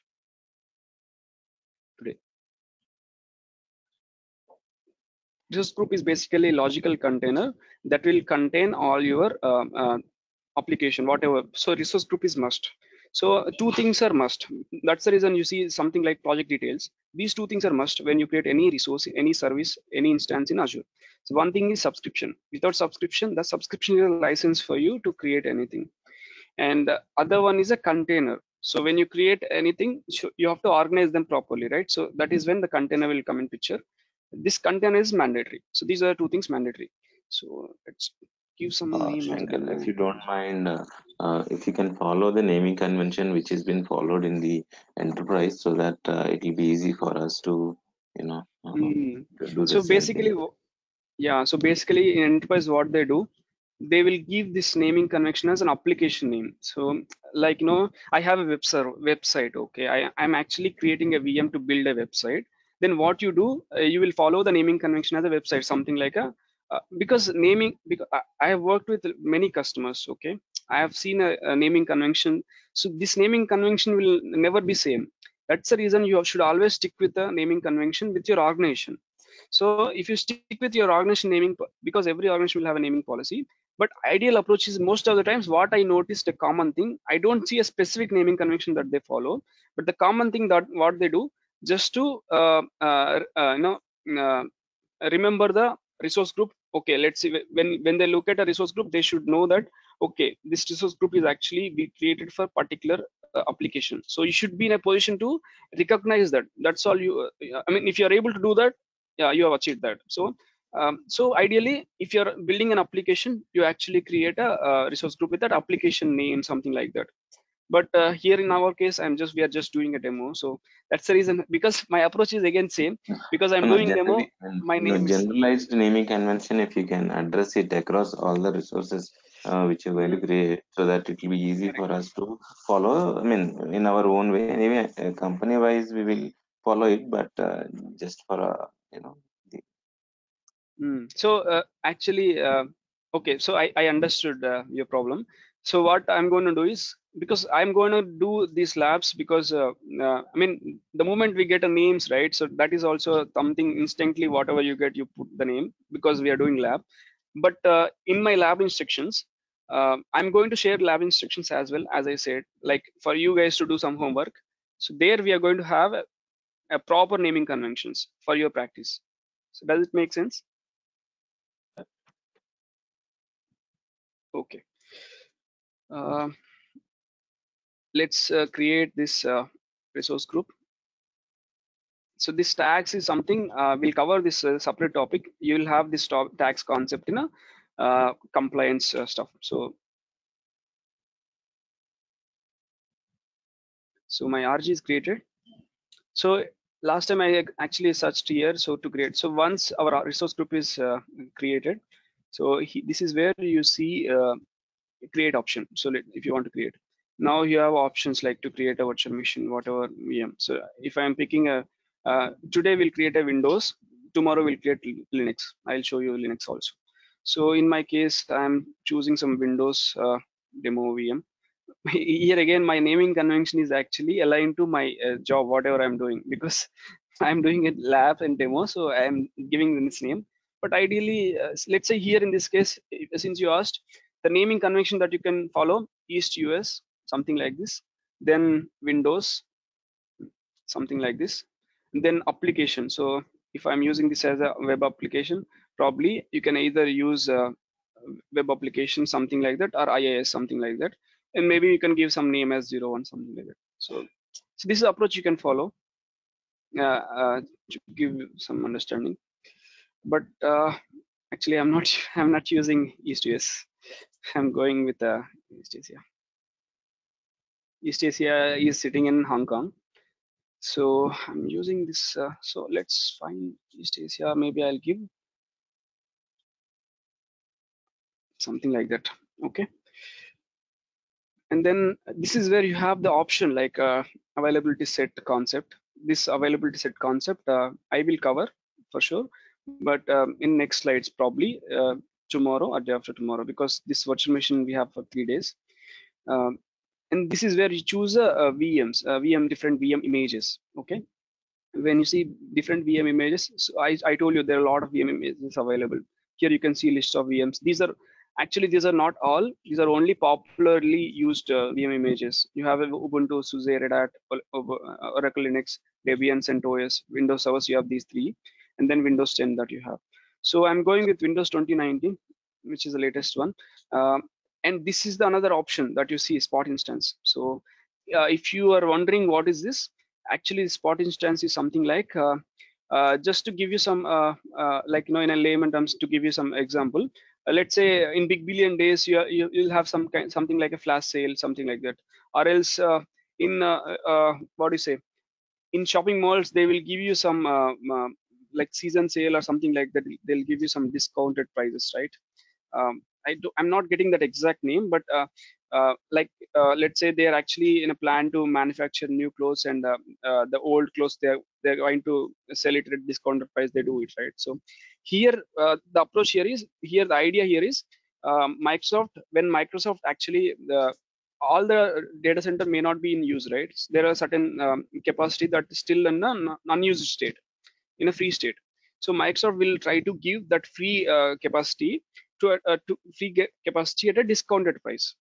today. Resource group is basically a logical container that will contain all your application, whatever. So resource group is must. So two things are must. That's the reason you see something like project details. These two things are must when you create any resource, any service, any instance in Azure. So one thing is subscription. Without subscription, the subscription is a license for you to create anything. And the other one is a container. So when you create anything, you have to organize them properly, right? So that is when the container will come in picture. This container is mandatory. So these are two things mandatory. So let's give some name as Shankar, if you don't mind, if you can follow the naming convention which has been followed in the enterprise, so that it will be easy for us to, you know, to do the So same basically, thing. yeah. So basically, in enterprise, what they do, they will give this naming convention as an application name. So, like I have a website. Okay, I'm actually creating a VM to build a website. Then what you do, you will follow the naming convention as a website, something like a because naming. Because I have worked with many customers. Okay, I have seen a naming convention. So this naming convention will never be same. That's the reason you should always stick with the naming convention with your organization. So if you stick with your organization naming, because every organization will have a naming policy, but ideal approach is most of the times what I noticed a common thing. I don't see a specific naming convention that they follow, but the common thing that what they do just to remember the resource group. Okay, let's see when they look at a resource group, they should know that okay, this resource group is actually be created for particular application. So you should be in a position to recognize that. That's all you. I mean, if you are able to do that, yeah, you have achieved that. So so ideally, if you're building an application, you actually create a resource group with that application name, something like that. But here in our case, we are just doing a demo. So that's the reason, because my approach is again same, because I'm No, doing demo, my no, name is. generalized naming convention, if you can address it across all the resources which you're going to create, so that it will be easy for us to follow. I mean, in our own way. Anyway, company wise, we will follow it, but just for the So actually, okay, so I understood your problem. So what I'm going to do is, because I'm going to do these labs, because I mean, the moment we get a names, right? So that is also something instantly, whatever you get, you put the name, because we are doing lab. But in my lab instructions, I'm going to share lab instructions as well, as I said, like for you guys to do some homework. So there we are going to have a proper naming conventions for your practice. So does it make sense? Okay. Let's create this resource group. So this tags is something we'll cover this separate topic. You will have this tags concept in a compliance stuff. So my RG is created. So last time I actually searched here, so to create. So once our resource group is created, so this is where you see create option. So if you want to create, now you have options like to create a virtual machine, whatever VM. So if I'm picking a today we'll create a Windows, tomorrow we'll create Linux. I'll show you Linux also. So in my case, I'm choosing some Windows demo VM. Here again, my naming convention is actually aligned to my job, whatever I'm doing, because I'm doing it lab and demo, so I'm giving this name. But ideally, let's say here in this case, since you asked, the naming convention that you can follow, East US, something like this, then Windows, something like this, and then application. So if I'm using this as a web application, probably you can either use web application, something like that, or IIS, something like that, and maybe you can give some name as 01, something like that. So this is the approach you can follow to give you some understanding. But actually, I'm not I'm not using East US. I'm going with East Asia. East Asia is sitting in Hong Kong. So I'm using this. So let's find East Asia. Maybe I'll give something like that. Okay. And then this is where you have the option like availability set concept. This availability set concept I will cover for sure, but in next slides probably tomorrow or day after tomorrow, because this virtual machine we have for 3 days. And this is where you choose VMs, different VM images. Okay. When you see different VM images, so I told you there are a lot of VM images available. Here you can see list of VMs. These are not all. These are only popularly used VM images. You have Ubuntu, SUSE, Red Hat, Oracle Linux, Debian, CentOS, Windows servers. You have these three, and then Windows 10 that you have. So I'm going with Windows 2019, which is the latest one. And this is the another option that you see, Spot Instance. So if you are wondering what is this, actually Spot Instance is something like just to give you some like in a layman terms, to give you some example. Let's say in big billion days you'll have something like a flash sale, something like that, or else in what do you say, in shopping malls they will give you some like season sale or something like that. They'll give you some discounted prices, right? I'm not getting that exact name, but let's say they are actually in a plan to manufacture new clothes, and the old clothes they're going to sell it at discounted price. They do it, right? So here the approach here is, the idea here is when Microsoft actually all the data center may not be in use, right? There are certain capacity that is still in an unused state, in a free state. So Microsoft will try to give that free capacity to capacity at a discounted price.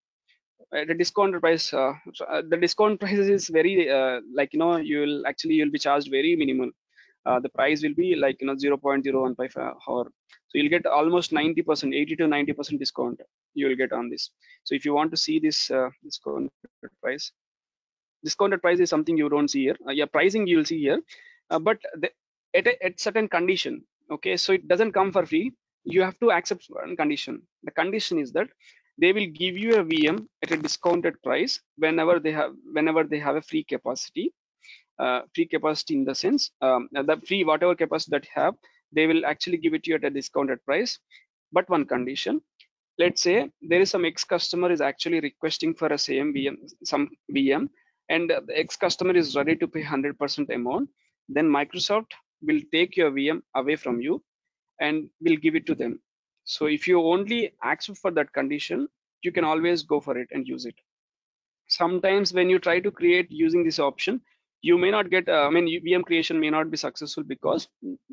At a discounted price, the discount price is very you'll be charged very minimal. The price will be like 0.0155 hour. So you'll get almost 90%, 80 to 90% discount you will get on this. So if you want to see this discounted price, Discounted price is something you don't see here. Yeah, pricing you'll see here, but at certain condition. Okay, so it doesn't come for free. You have to accept one condition. The condition is that they will give you a VM at a discounted price whenever they have a free capacity. Free capacity in the sense the free whatever capacity that you have, they will actually give it to you at a discounted price. But one condition, let's say there is some ex customer is actually requesting for a same VM, some VM, and the ex customer is ready to pay 100% amount, then Microsoft will take your VM away from you and will give it to them. So if you only accept for that condition, you can always go for it and use it. Sometimes when you try to create using this option, you may not get VM creation may not be successful because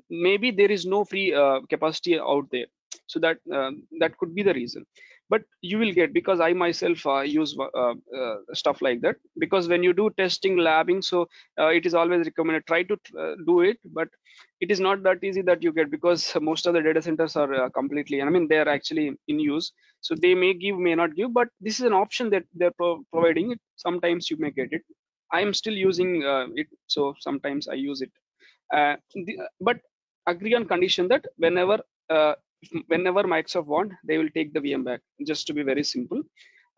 maybe there is no free capacity out there. So that could be the reason. But you will get, because I myself use stuff like that, because when you do testing labbing, so it is always recommended try to do it, but it is not that easy that you get, because most of the data centers are completely, they are actually in use. So they may give, may not give, but this is an option that they're providing it. Sometimes you may get it. I am still using it, so sometimes I use it. But agree on condition that whenever Microsoft want, they will take the VM back, just to be very simple.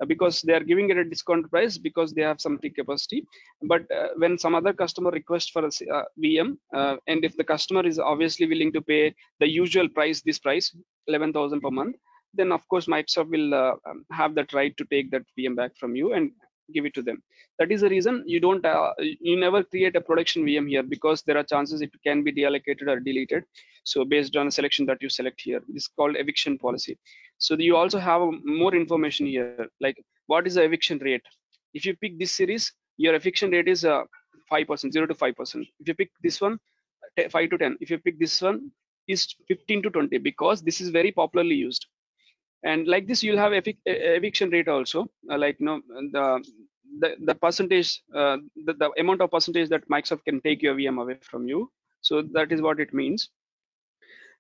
Because they are giving it a discount price because they have some free capacity. But when some other customer requests for a VM, and if the customer is obviously willing to pay the usual price, this price 11,000 per month, then of course Microsoft will have that right to take that VM back from you and give it to them. That is the reason you never create a production VM here, because there are chances it can be deallocated or deleted. So based on a selection that you select here, this is called eviction policy. So you also have more information here, like what is the eviction rate. If you pick this series, your eviction rate is 5%, 0 to 5%. If you pick this one, 5 to 10. If you pick this one, is 15 to 20, because this is very popularly used. And like this, you'll have eviction rate also, like the percentage, the amount of percentage that Microsoft can take your VM away from you. So that is what it means.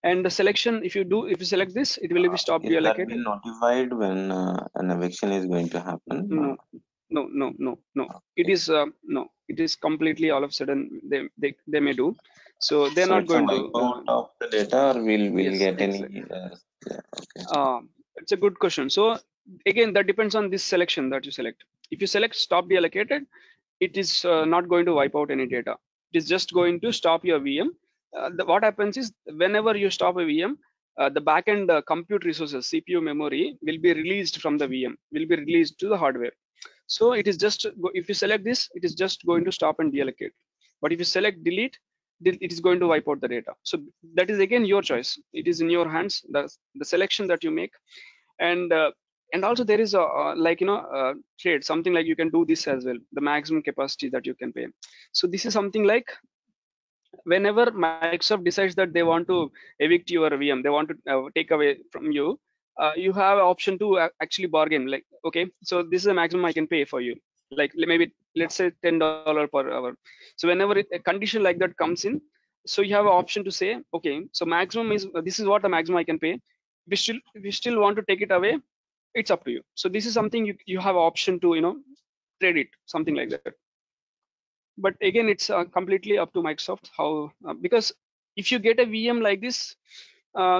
And the selection, if you select this, it will be stopped Is that deallocated. been notified when an eviction is going to happen? No. It is no. It is completely all of a sudden they may do. So they're not going to out of the data, or we'll yes, get exactly. any. Okay. It's a good question. So again, that depends on this selection that you select. If you select stop deallocated, it is not going to wipe out any data. It is just going to stop your VM. What happens is, whenever you stop a VM, the backend compute resources, CPU memory, will be released from the VM, will be released to the hardware. So it is just, if you select this, it is just going to stop and deallocate. But if you select delete, it is going to wipe out the data. So that is again your choice. It is in your hands, the selection that you make. And also there is a trade, something like you can do this as well, the maximum capacity that you can pay. So this is something like, whenever Microsoft decides that they want to evict your VM, they want to take away from you, you have an option to actually bargain, like, okay, so this is the maximum I can pay for you, like maybe let's say $10 per hour. So whenever a condition like that comes in, so you have an option to say, okay, so maximum is, this is what the maximum I can pay. If you still want to take it away, it's up to you. So this is something you have an option to trade it, something like that. But again, it's completely up to Microsoft how, because if you get a VM like this,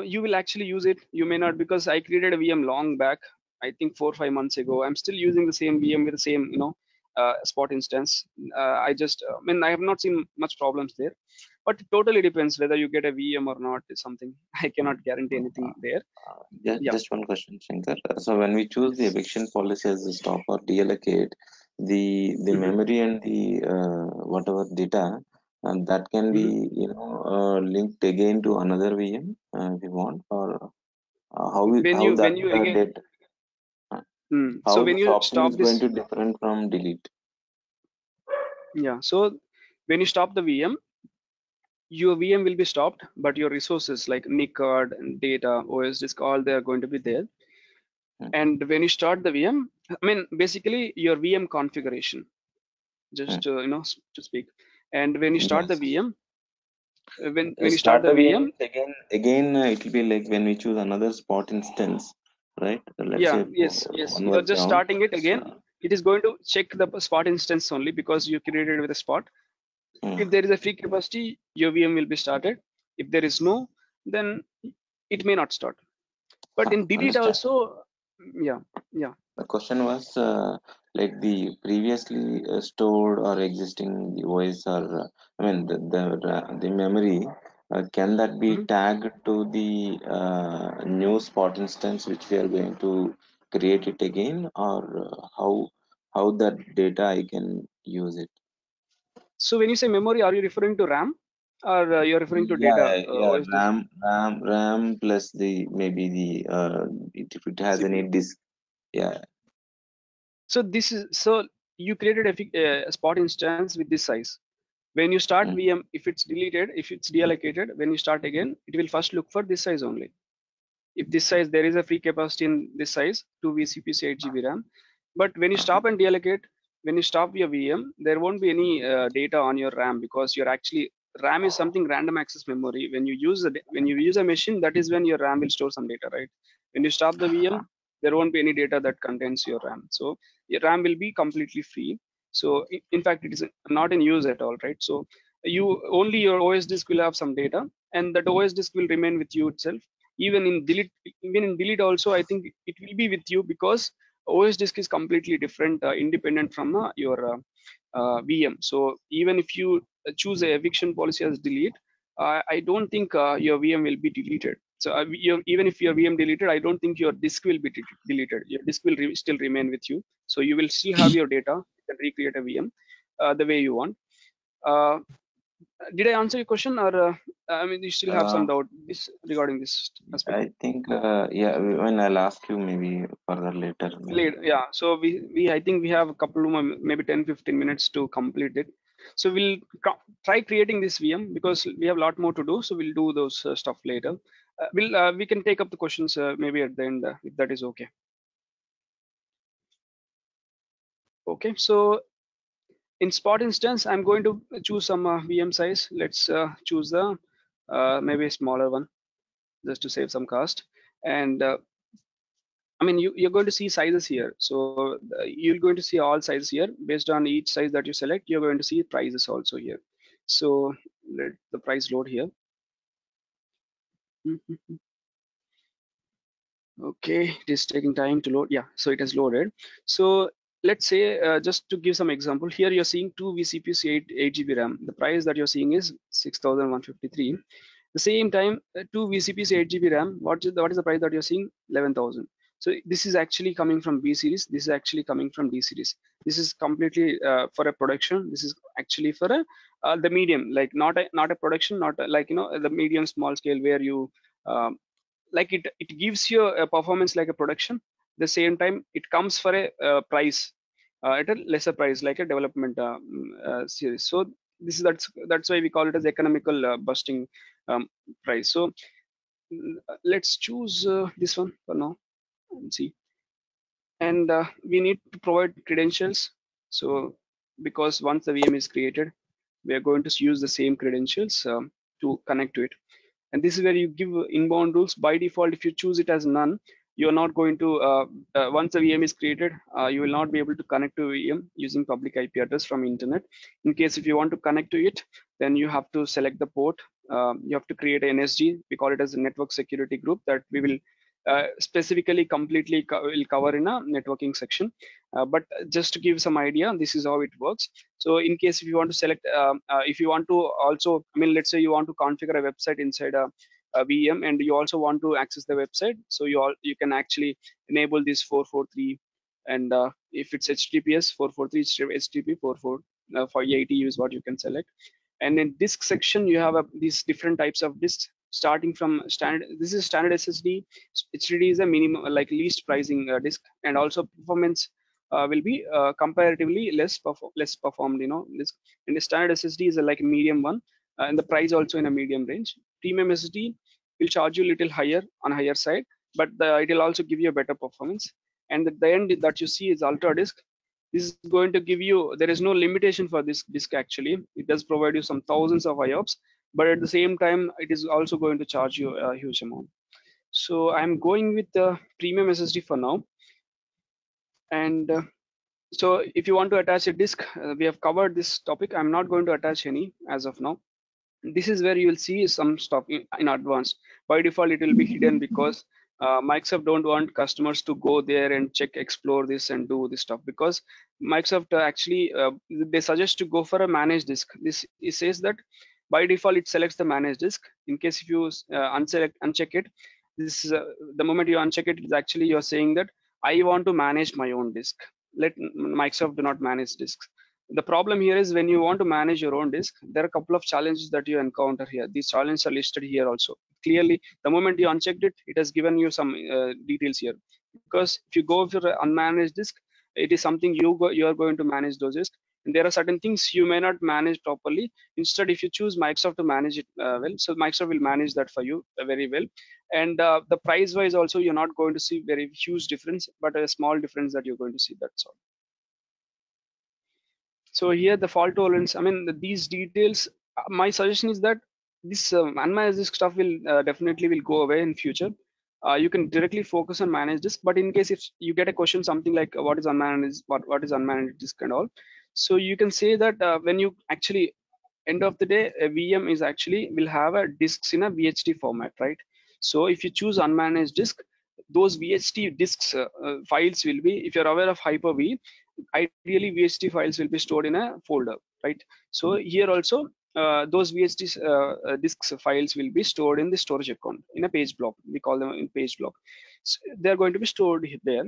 you will actually use it. You may not, because I created a VM long back, I think 4 or 5 months ago. I'm still using the same VM with the same spot instance. I have not seen much problems there, but it totally depends whether you get a VM or not. Is something I cannot guarantee anything there. Just one question, Shankar. So when we choose the eviction policy as the stop or deallocate, the memory and the whatever data, that can be linked again to another VM if you want, or how data. So when you stop is this, going to different from delete. Yeah. So when you stop the VM, your VM will be stopped, but your resources like NIC card and data, OS disk, all they are going to be there. And when you start the VM, basically your VM configuration, just to speak. And when you start the VM, when you start the VM, again it will be like when we choose another spot instance, right? Let's say yes. You're just starting it again. it is going to check the spot instance only because you created with a spot. If there is a free capacity, your VM will be started. If there is no, then it may not start. But in delete Understand. also, yeah. The question was like the previously stored or existing the OS or I mean the memory. Can that be tagged to the new spot instance which we are going to create it again, or how that data I can use it? So when you say memory, are you referring to RAM, or you're referring to data Yeah, OS disk? RAM plus the maybe the if it has any CPU. disk. Yeah. So this is so you created a spot instance with this size. When you start VM, if it's deleted, if it's deallocated, when you start again, it will first look for this size only. If this size, there is a free capacity in this size, 2 vCPUs, 8 GB RAM. But when you stop and deallocate, when you stop your VM, there won't be any data on your RAM because you're actually RAM is something random access memory. When you use a machine, that is when your RAM will store some data, right? When you stop the VM, there won't be any data that contains your RAM. So your RAM will be completely free. So in fact, it is not in use at all, right? So you only your OS disk will have some data, and that OS disk will remain with you itself. Even in delete also, I think it will be with you because OS disk is completely different, independent from your VM. So even if you choose a eviction policy as delete, I don't think your VM will be deleted. So even if your VM deleted, I don't think your disk will be deleted. Your disk will still remain with you. So you will still have your data. You can recreate a VM the way you want. Did I answer your question, or I mean, you still have some doubt regarding this aspect? I think yeah. When I'll ask you maybe further later. Yeah. So we I think we have a couple of maybe 10-15 minutes to complete it. So we'll try creating this VM because we have a lot more to do. So we'll do those stuff later. We can take up the questions maybe at the end if that is okay. Okay. So in spot instance, I'm going to choose some VM size. Let's choose the maybe a smaller one just to save some cost. And I mean, you're going to see sizes here. So you're going to see all sizes here. Based on each size that you select, you're going to see prices also here. So let the price load here. Okay, it is taking time to load. Yeah, so it has loaded. So let's say just to give some example, here you're seeing 2 vCPUs, 8 GB RAM. The price that you're seeing is 6,153. The same time, 2 vCPUs, 8 GB RAM. What is the price that you're seeing? 11,000. So this is actually coming from B series. This is actually coming from D series. This is completely for a production. This is actually for the medium, like not a production, not like the medium small scale where you like it gives you a performance like a production. The same time it comes for a price at a lesser price like a development series. So that's why we call it as economical busting price. So let's choose this one for now and see. And we need to provide credentials. So because once the VM is created, we are going to use the same credentials to connect to it. And this is where you give inbound rules. By default, if you choose it as none, you're not going to once the VM is created, you will not be able to connect to VM using public IP address from internet. In case if you want to connect to it, then you have to select the port. You have to create an NSG. We call it as a network security group that we will specifically completely will cover in a networking section. But just to give some idea, this is how it works. So in case if you want to select, if you want to also, I mean, let's say you want to configure a website inside a VM and you also want to access the website, so you can actually enable this 443, and if it's HTTPS 443, HTTP 44 for 80 is what you can select. And in disk section, you have these different types of disks starting from standard. This is standard SSD. HDD is a minimum, like least pricing disk, and also performance will be comparatively less performed. This, and the standard SSD is like a medium one, and the price also in a medium range. Premium SSD will charge you a little higher on higher side, but it will also give you a better performance. And at the end that you see is ultra disk. This is going to give you, there is no limitation for this disk actually. It does provide you some thousands of IOPS, but at the same time it is also going to charge you a huge amount. So I'm going with the premium SSD for now. And So if you want to attach a disk, we have covered this topic. I'm not going to attach any as of now. This is where you will see some stuff in advance. By default, it will be hidden because Microsoft don't want customers to go there and check, explore this and do this stuff, because Microsoft actually they suggest to go for a managed disk. This it says that by default it selects the managed disk. In case if you uncheck it, this is the moment you uncheck it, it's actually you're saying that I want to manage my own disk. Let Microsoft do not manage disks. The problem here is when you want to manage your own disk, there are a couple of challenges that you encounter here. These challenges are listed here also. Clearly, the moment you unchecked it, it has given you some details here. Because if you go for an unmanaged disk, it is something you are going to manage those disks. And there are certain things you may not manage properly. Instead, if you choose Microsoft to manage it well, so Microsoft will manage that for you very well. And the price wise also, you're not going to see very huge difference, but a small difference that you're going to see, that's all. So here the fault tolerance, I mean these details, my suggestion is that this unmanaged disk stuff will definitely will go away in future. You can directly focus on managed disk, but in case if you get a question something like what is unmanaged, what is unmanaged disk and all, so you can say that when you actually end of the day, a VM is actually will have a disks in a VHD format, right? So if you choose unmanaged disk, those VHD disks files will be, if you're aware of Hyper-V, ideally VHD files will be stored in a folder, right? So here also those VHD disks files will be stored in the storage account in a page block. We call them in page block. So they're going to be stored there,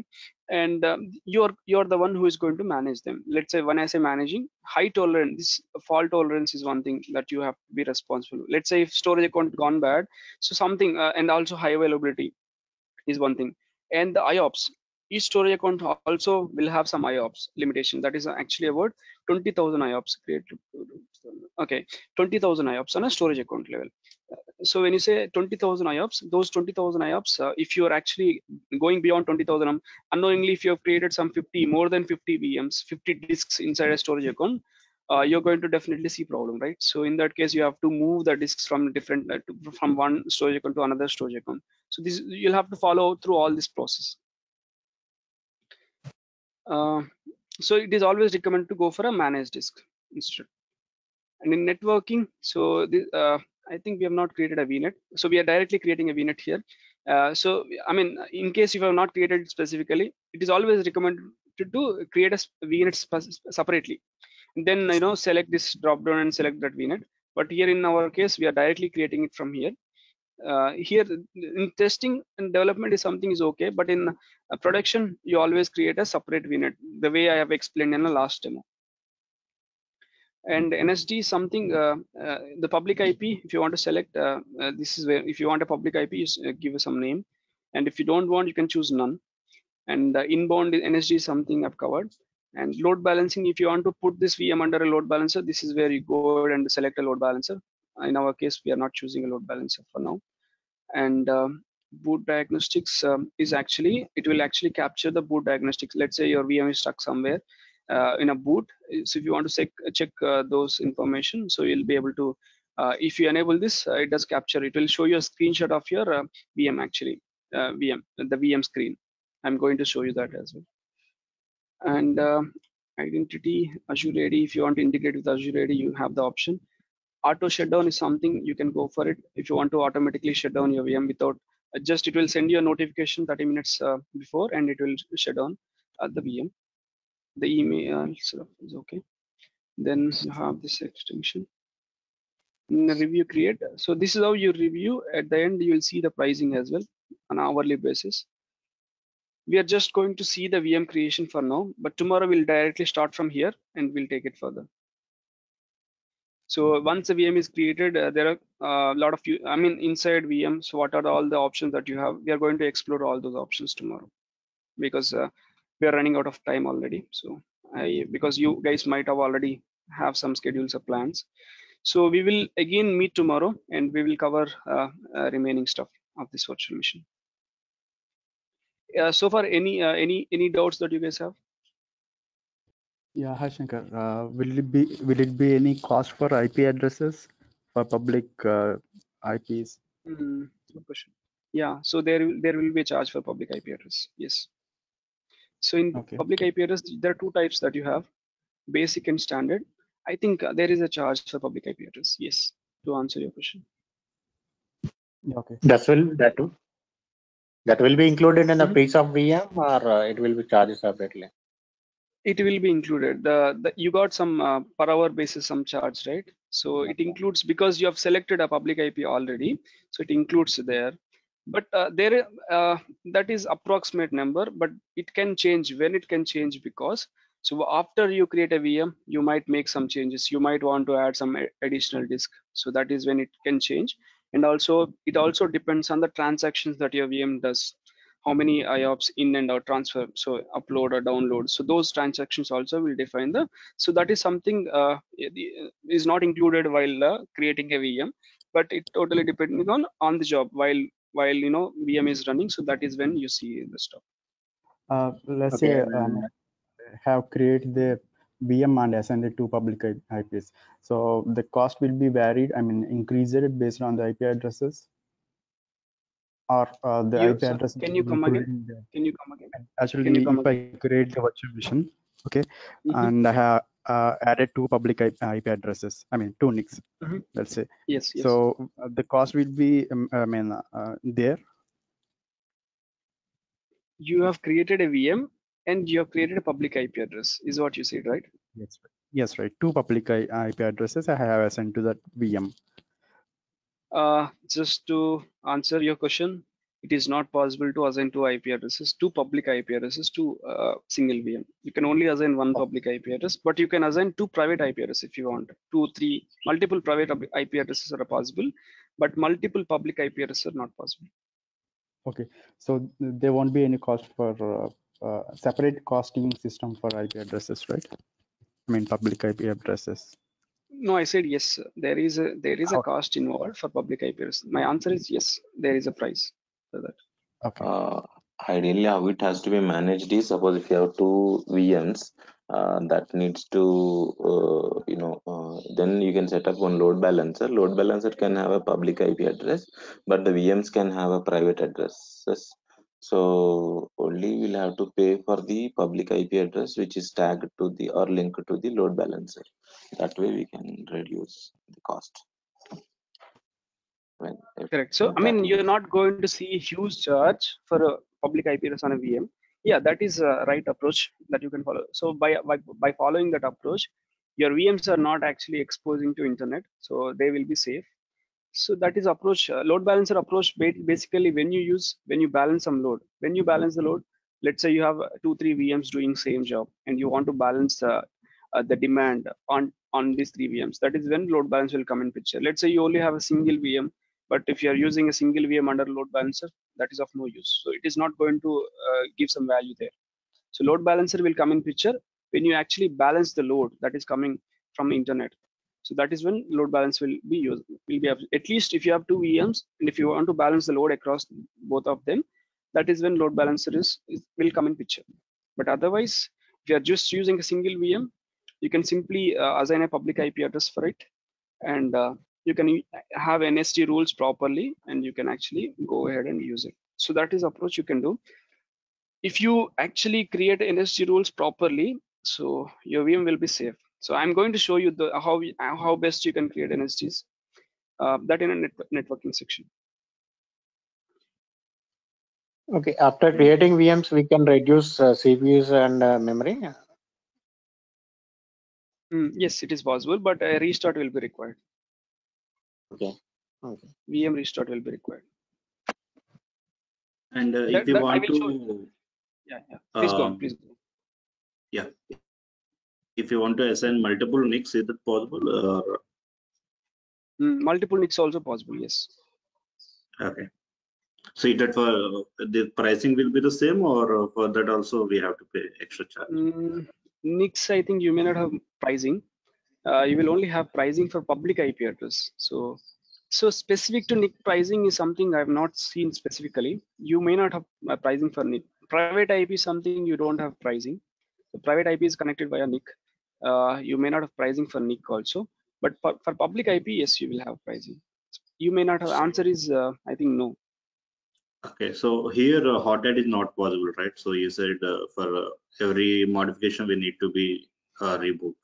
and you're the one who is going to manage them. Let's say when I say managing, high tolerance, this fault tolerance is one thing that you have to be responsible. Let's say if storage account gone bad, so something and also high availability is one thing, and the IOPS, each storage account also will have some IOPS limitation. That is actually about 20,000 IOPS created. Okay, 20,000 IOPS on a storage account level. So when you say 20,000 IOPS, those 20,000 IOPS, if you are actually going beyond 20,000, unknowingly if you have created some 50, more than 50 VMs, 50 disks inside a storage account, you're going to definitely see problem, right? So in that case, you have to move the disks from different from one storage account to another storage account. So this you'll have to follow through all this process. So it is always recommended to go for a managed disk instead. And in networking, so this, I think we have not created a VNet. So we are directly creating a VNet here. So I mean, in case you have not created it specifically, it is always recommended to create a VNet separately. And then select this drop down and select that VNet. But here in our case, we are directly creating it from here. Here in testing and development is something is okay, but in production you always create a separate VNet, the way I have explained in the last demo. And NSD is something the public IP, if you want to select this is where if you want a public IP, you give some name, and if you don't want, you can choose none. And inbound NSD is something I've covered. And load balancing, if you want to put this VM under a load balancer, this is where you go and select a load balancer. In our case, we are not choosing a load balancer for now. And boot diagnostics is actually, it will actually capture the boot diagnostics. Let's say your VM is stuck somewhere in a boot. So if you want to check those information, so you'll be able to, if you enable this, it does capture. It will show you a screenshot of your VM actually, the VM screen. I'm going to show you that as well. And identity, Azure AD, if you want to integrate with Azure AD, you have the option. Auto shutdown is something you can go for it if you want to automatically shut down your VM without just it will send you a notification 30 minutes before, and it will shut down the VM. The email is okay. Then you have this extension. In the review create. So this is how you review. At the end, you will see the pricing as well on an hourly basis. We are just going to see the VM creation for now, but tomorrow we'll directly start from here and we'll take it further. So once a VM is created, there are a lot of inside VM. So what are all the options that you have? We are going to explore all those options tomorrow, because we are running out of time already. So because you guys might have already have some schedules or plans. So we will again meet tomorrow and we will cover remaining stuff of this virtual machine. So far, any doubts that you guys have? Yeah, hi Shankar. Will it be any cost for IP addresses for public IPs? Good question. Yeah, so there will be a charge for public IP address. Yes. So in Okay. public IP address, there are two types that you have, basic and standard. I think there is a charge for public IP address. Yes, to answer your question. Okay. That will be included in the Mhm. price of VM, or it will be charged separately? It will be included. You got some per hour basis some charge, right? So it includes, because you have selected a public IP already, so it includes there. But that is approximate number, but it can change. When it can change, because so after you create a VM, you might make some changes. You might want to add some additional disk. So that is when it can change. And also it also depends on the transactions that your VM does. How many IOPS in and out transfer, so upload or download. So those transactions also will define the. So that is something is not included while creating a VM, but it totally depending on the job while VM is running. So that is when you see the stuff. Let's Okay. say have created the VM and assigned it to public IPs. So the cost will be varied. I mean, increased based on the IP addresses, or the IP So address can will you be come included again? in the. Can you come again? Actually, Can you come if I again? create the virtual machine, okay, Mhm. and I have added two public IP addresses. I mean, two NICs. Mhm. Let's say. Yes. So the cost will be, there. You have created a VM and you have created a public IP address, is what you said, right? Yes. Yes, right. Two public IP addresses I have assigned to that VM. Just to answer your question, it is not possible to assign two IP addresses, two public IP addresses to single VM. You can only assign one public IP address, but you can assign two private IP addresses if you want. 2, 3, multiple private IP addresses are possible, but multiple public IP addresses are not possible. Okay, so there won't be any cost for separate costing system for IP addresses, right? I mean, public IP addresses. No, I said yes. There is a Okay. cost involved for public IP address. My answer is yes. There is a price for that. Okay. Ideally, how it has to be managed is, suppose if you have two VMs, that needs to, then you can set up one load balancer. Load balancer can have a public IP address, but the VMs can have a private addresses. So only we'll have to pay for the public IP address, which is tagged to the or linked to the load balancer. That way we can reduce the cost. Correct. So, I mean, you're not going to see a huge charge for a public IP address on a VM. Yeah, that is a right approach that you can follow. So, by following that approach, your VMs are not actually exposing to internet, so they will be safe. So that is approach. Load balancer approach. Basically, when you balance some load, when you balance the load, let's say you have 2, 3 VMs doing same job, and you want to balance the demand on these 3 VMs. That is when load balance will come in picture. Let's say you only have a single VM, but if you are using a single VM under load balancer, that is of no use. So it is not going to give some value there. So load balancer will come in picture when you actually balance the load that is coming from internet. So that is when load balance will be used. At least if you have two VMs, and if you want to balance the load across both of them, that is when load balancer will come in picture. But otherwise, if you are just using a single VM, you can simply assign a public IP address for it, and you can have NSG rules properly, and you can actually go ahead and use it. So that is approach you can do. If you actually create NSG rules properly, so your VM will be safe. So I'm going to show you how best you can create NSGs. That in a networking section. Okay, after creating VMs, we can reduce CPUs and memory. Yes, it is possible, but a restart will be required. Okay. Okay. VM restart will be required. And if you want to, yeah, please go on. Please go on. Yeah, if you want to assign multiple NICs, is it possible? Or? Multiple NICs also possible. Yes. Okay. So that for the pricing will be the same, or for that also we have to pay extra charge? NICs, I think you may not have pricing. You will only have pricing for public IP address. So specific to NIC pricing is something I have not seen specifically. You may not have pricing for NIC. Private IP is something you don't have pricing. The private IP is connected via NIC. You may not have pricing for NIC also, but for public IP, yes, you will have pricing. You may not have. Answer is I think no. Okay, so here hot add is not possible, right? So you said for every modification we need to be reboot.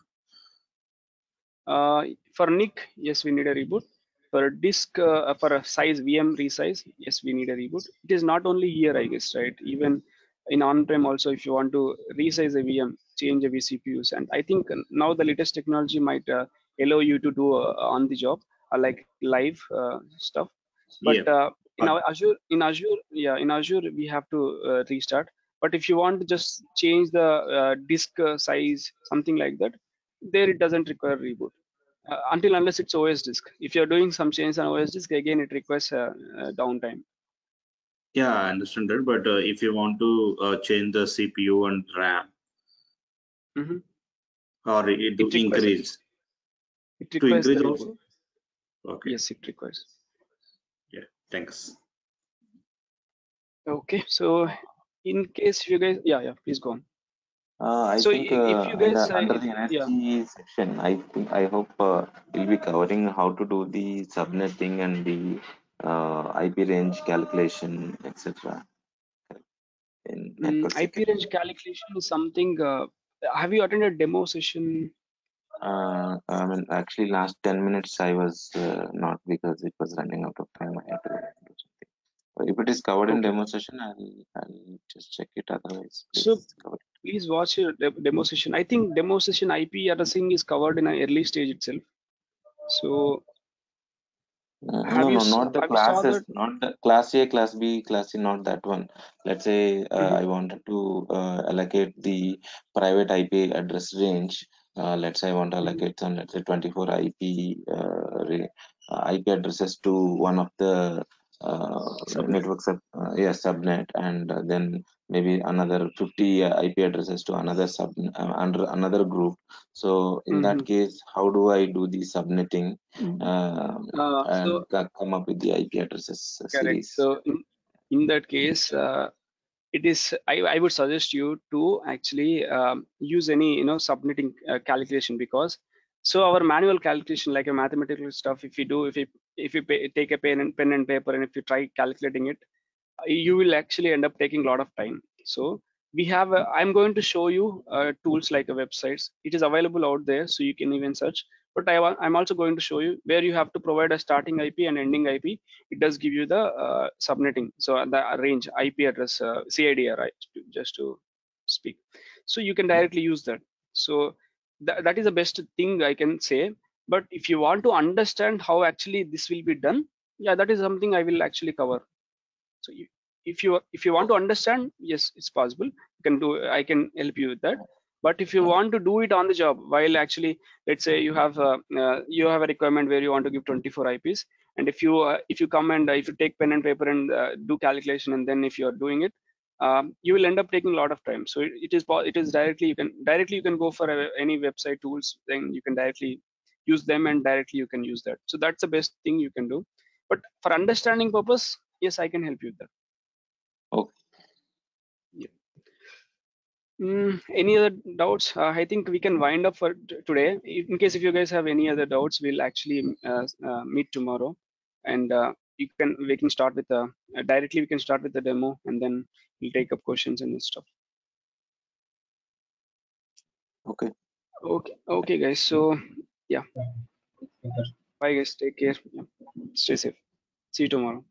For NIC, yes, we need a reboot. For disk, for a size VM resize, yes, we need a reboot. It is not only here, I guess, right? Even in on-prem also, if you want to resize a VM, change a vCPUs, and I think now the latest technology might allow you to do on the job, like live stuff. But Yeah. in our Azure, yeah, in Azure we have to restart. But if you want to just change the disk size, something like that, there it doesn't require reboot until unless it's OS disk. If you're doing some change on OS disk, again it requires downtime. Yeah, I understand that. But if you want to change the CPU and RAM, Mhm. or it to It requires a, increase, it to requires the increase reboot. also. Okay. Yes, it requires. Yeah. Thanks. Okay, so in case you guys, yeah, please go on. I So think if you guys, under if, the yeah, NSG section, I hope we'll be covering how to do the subnetting and the IP range calculation, etc. in network IP security. range calculation is something. Have you attended demo session? I mean, actually, last 10 minutes I was not, because it was running out of time. I had to do something. If it is covered in Okay, demo session, I'll just check it. Otherwise, so please cover it. please watch your demo session. I think demo session IP addressing is covered in an early stage itself. So No, not the have you saw classes, that? not the class A, class B, class C, not that one. Let's say Mhm. I wanted to allocate the private IP address range. Let's say I want to Mhm. allocate some, let's say 24 IP addresses to one of the Subnet. network subnet, and then maybe another 50 IP addresses to another under another group. So in that Mhm. case, how do I do the subnetting? So And come up with the IP addresses correct. series. So in that case, it is I would suggest you to actually use any subnetting calculation, because so our manual calculation, like a mathematical stuff, if you do, if you take a pen and paper, and if you try calculating it, you will actually end up taking a lot of time. So we have I'm going to show you tools like websites. It is available out there, so you can even search. But I'm also going to show you where you have to provide a starting IP and ending IP. It does give you the subnetting, so the range IP address, CIDR, right, just to speak. So you can directly use that. So that is the best thing I can say. But if you want to understand how actually this will be done, yeah, that is something I will actually cover. So if you want to understand, yes, it's possible. You can do. I can help you with that. But if you want to do it on the job, while actually, let's say you have a requirement where you want to give 24 IPs, and if you come and if you take pen and paper and do calculation, and then if you are doing it, you will end up taking a lot of time. So it is directly you can go for any website tools, then you can directly use them, and directly you can use that. So that's the best thing you can do. But for understanding purpose, yes, I can help you with that. Okay. Yeah. Any other doubts? I think we can wind up for today. In case if you guys have any other doubts, we'll actually meet tomorrow, and we can start with directly. We can start with the demo, and then we'll take up questions and stuff. Okay. Okay, guys. So yeah, bye, guys. Take care. Yeah. Stay safe. See you tomorrow.